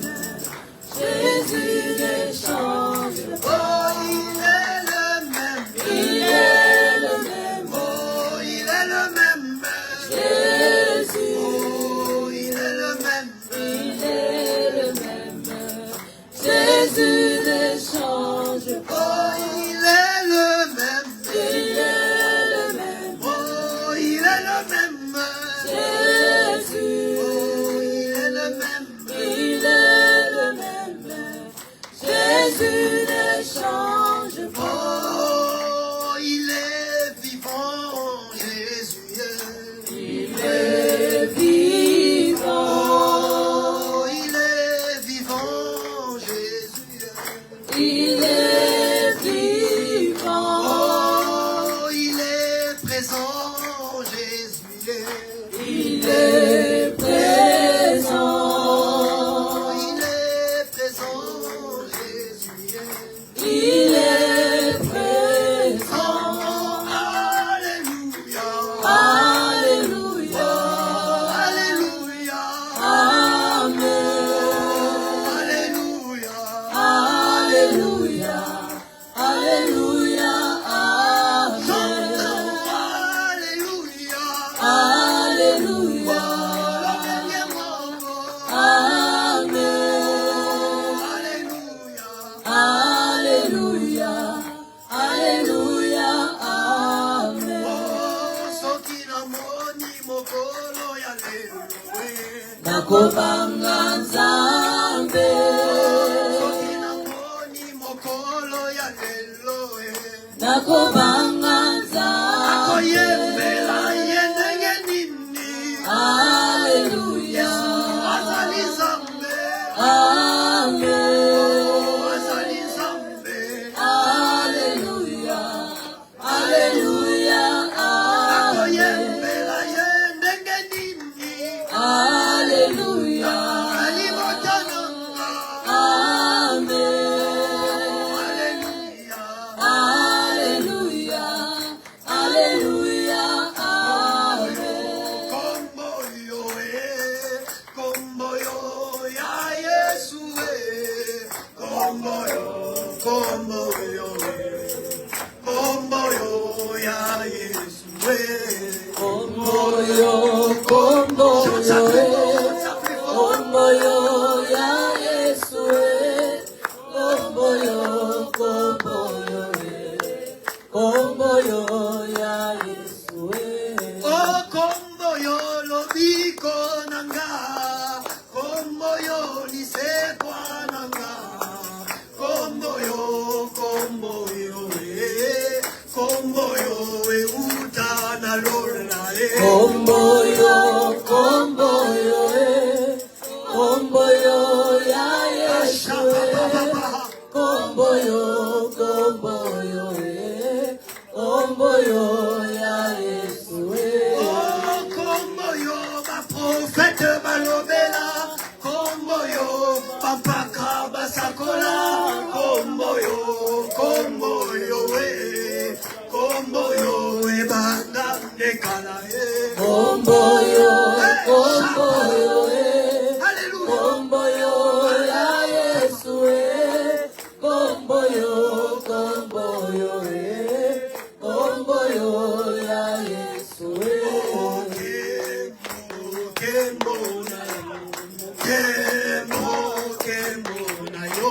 Jésus ne change pas. Oh, il est le même. Il est le même. Oh, il est le même. Jésus. Oh, il est le même. Il est le même. Jésus ne change pas. Oh, il est le même. Il est le même. Oh, il est le même. Jésus. Oh, il est le même. Il est le même. Jésus ne change pas. Oh, il est vivant, Jésus. Il est vivant. Oh, il est vivant, Jésus. Il est vivant. Oh, il est présent, Jésus. Il est présent. Il est présent, Jésus. Il est présent. Alléluia. Alléluia. Alléluia. Amen. Alléluia. Alléluia. Alléluia. Amen. Alléluia. Alléluia. Amen. Alléluia. Alléluia. Amen. Soki namoni mokolo ya lelo. Nakobanga Nzambe. Soki namoni mokolo ya lelo. Nakobanga Nzambe. Akoyembela ye ndenge nini. Alléluia. Azali Nzambe. Amen. Azali Nzambe. Alléluia. Alléluia. Akoyembela ye ndenge nini. Alléluia. Bampaka basakola kombo yo we banga nekala kombo yo Alléluia. kombo yo ya Yesu kombo yo kombo yo ya Yesu Kembo na yo Kembo na yo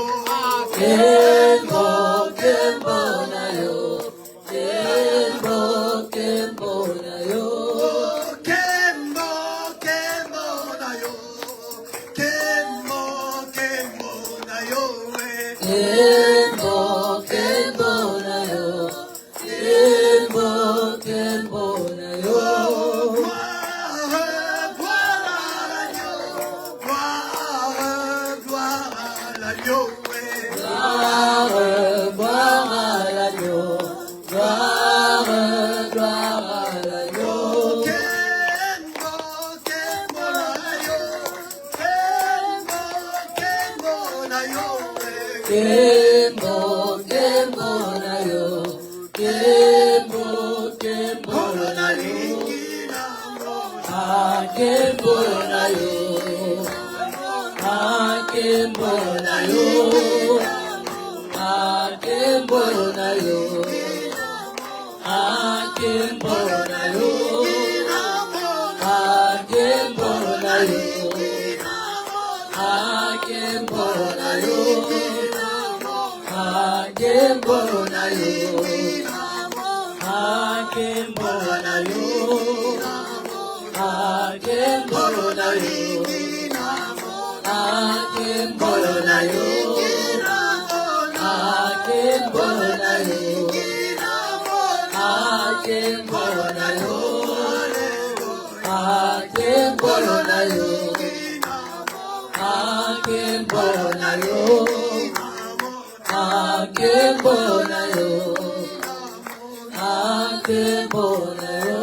Kembo na yo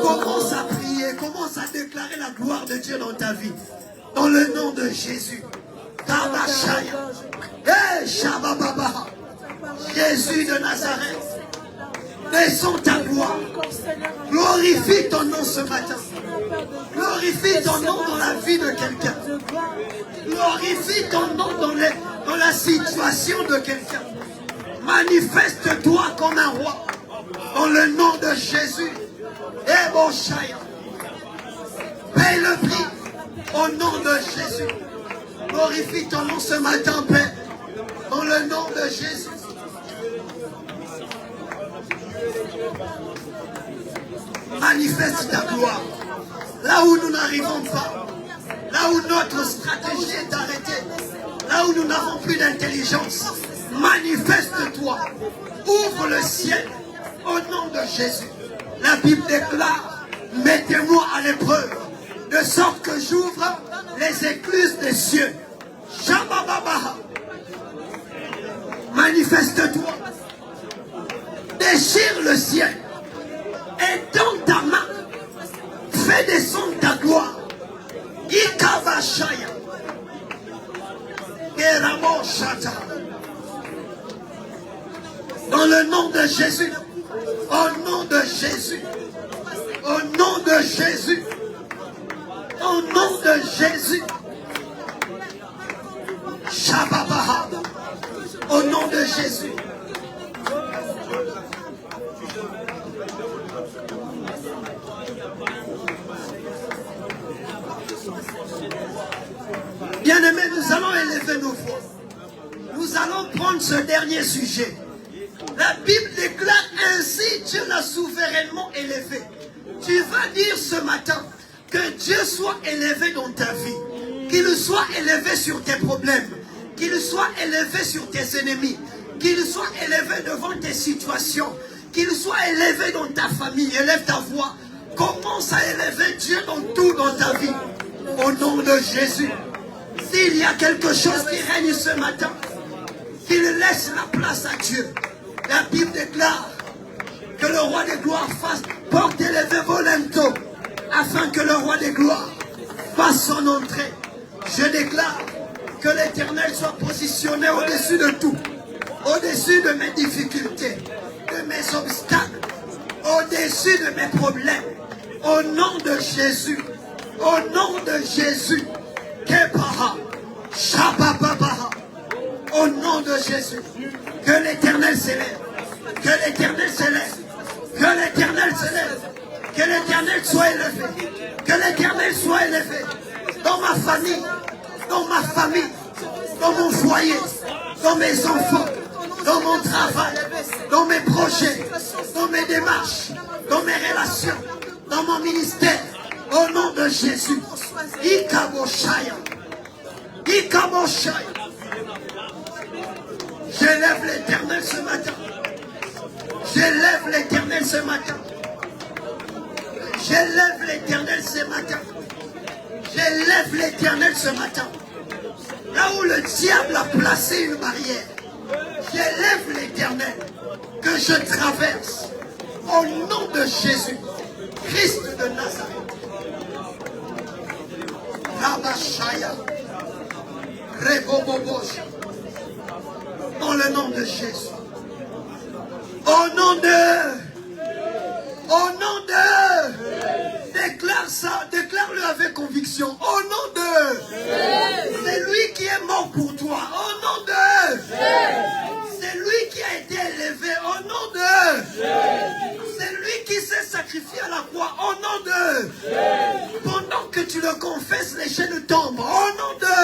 Commence à prier, commence à déclarer la gloire de Dieu dans ta vie. Dans le nom de Jésus. Tabashaya. Hey, Shabababa. Jésus de Nazareth. Descends ta gloire. Glorifie ton nom ce matin. Glorifie ton nom dans la vie de quelqu'un. Glorifie ton nom dans la situation de quelqu'un. Manifeste-toi comme un roi. Dans le nom de Jésus. Et bon Shaya. Paye le prix. Au nom de Jésus. Glorifie ton nom ce matin, Père. Dans le nom de Jésus. Manifeste ta gloire. Là où nous n'arrivons pas. Là où notre stratégie est arrêtée. Là où nous n'avons plus d'intelligence. Manifeste-toi. Ouvre le ciel. Au nom de Jésus. La Bible déclare, mettez-moi à l'épreuve, de sorte que j'ouvre les écluses des cieux. Shabababa. Manifeste-toi. Déchire le ciel. Et dans ta main, fais descendre ta gloire. Ikavashaya. Geramo Shata. Dans le nom de Jésus. Au nom de Jésus. Au nom de Jésus. Au nom de Jésus. Shababaha. Au nom de Jésus. Bien-aimés, nous allons élever nos voix. Nous allons prendre ce dernier sujet. La Bible déclare ainsi, Dieu l'a souverainement élevé. Tu vas dire ce matin que Dieu soit élevé dans ta vie. Qu'il soit élevé sur tes problèmes. Qu'il soit élevé sur tes ennemis. Qu'il soit élevé devant tes situations. Qu'il soit élevé dans ta famille. Élève ta voix. Commence à élever Dieu dans tout dans ta vie. Au nom de Jésus. S'il y a quelque chose qui règne ce matin, qu'il laisse la place à Dieu. La Bible déclare que le roi des gloires porte élevé volento, afin que le roi des gloires fasse son entrée. Je déclare Que l'Éternel soit positionné au-dessus de tout. Au-dessus de mes difficultés, de mes obstacles, au-dessus de mes problèmes. Au nom de Jésus. Au nom de Jésus. Kepaha. Shabababaha. Au nom de Jésus. Que l'Éternel s'élève. Que l'Éternel s'élève. Que l'Éternel s'élève. Que l'Éternel soit élevé. Que l'Éternel soit élevé. Dans ma famille. Dans ma famille. Dans mon foyer. Dans mes enfants. Dans mon travail. Dans mes projets. Dans mes démarches. Dans mes relations. Dans mon ministère. Au nom de Jésus. Ikaboshaya. Ikaboshaya. J'élève l'Éternel ce matin. J'élève l'Éternel ce matin. J'élève l'Éternel ce matin. J'élève l'Éternel ce matin. Là où le diable a placé une barrière, j'élève l'Éternel que je traverse. Au nom de Jésus, Christ de Nazareth. Rabashaya. Rebobobosh. Dans le nom de Jésus. Au nom de... Déclare ça, déclare-le avec conviction. Au nom de... C'est lui qui est mort pour toi. Au nom de... C'est lui qui a été élevé. Au nom de... C'est lui qui s'est sacrifié à la croix. Au nom de... Pendant que tu le confesses, les chaînes tombent. Au nom de...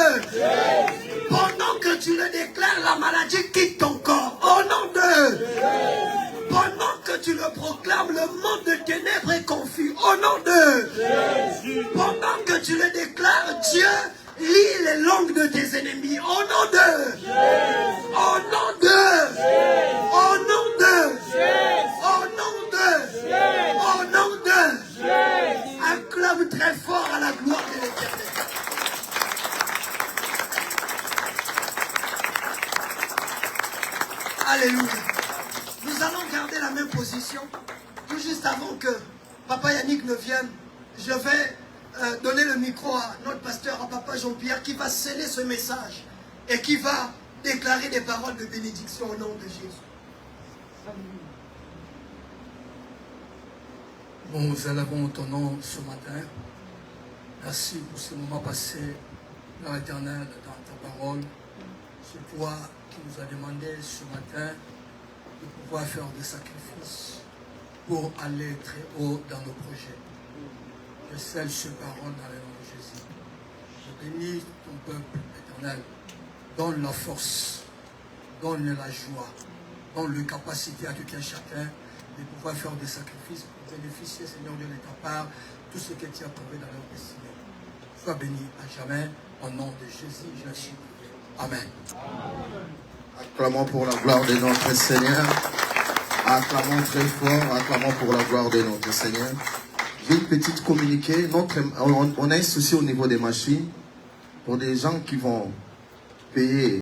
Pendant que tu le déclares, la maladie quitte ton corps. Au nom de... Pendant que tu le proclames, le monde de ténèbres est confus. Au nom de... Pendant que tu le déclares, Dieu lit les langues de tes ennemis. Au nom de... Au nom de... Au nom de... Au nom de... Au nom de... Acclame très fort à la gloire de l'Éternel. Alléluia. Nous allons garder la même position. Tout juste avant que Papa Yannick ne vienne, je vais donner le micro à notre pasteur, à Papa Jean-Pierre, qui va sceller ce message et qui va déclarer des paroles de bénédiction au nom de Jésus. Nous élevons ton nom ce matin. Merci pour ce moment passé, Père éternel, dans ta parole. C'est toi qui nous as demandé ce matin de pouvoir faire des sacrifices pour aller très haut dans nos projets. Je scelle ces paroles dans le nom de Jésus. Je bénis ton peuple éternel. Donne la force, donne la joie, donne la capacité à tout un chacun de pouvoir faire des sacrifices pour bénéficier, Seigneur Dieu, de ta part, tout ce que tu as trouvé dans leur destinée. Sois béni à jamais, au nom de Jésus, je suis prié. Amen. Acclamons pour la gloire de notre Seigneur. Acclamons très fort, acclamons pour la gloire de notre Seigneur. J'ai une petite communiqué. On a un souci au niveau des machines pour des gens qui vont payer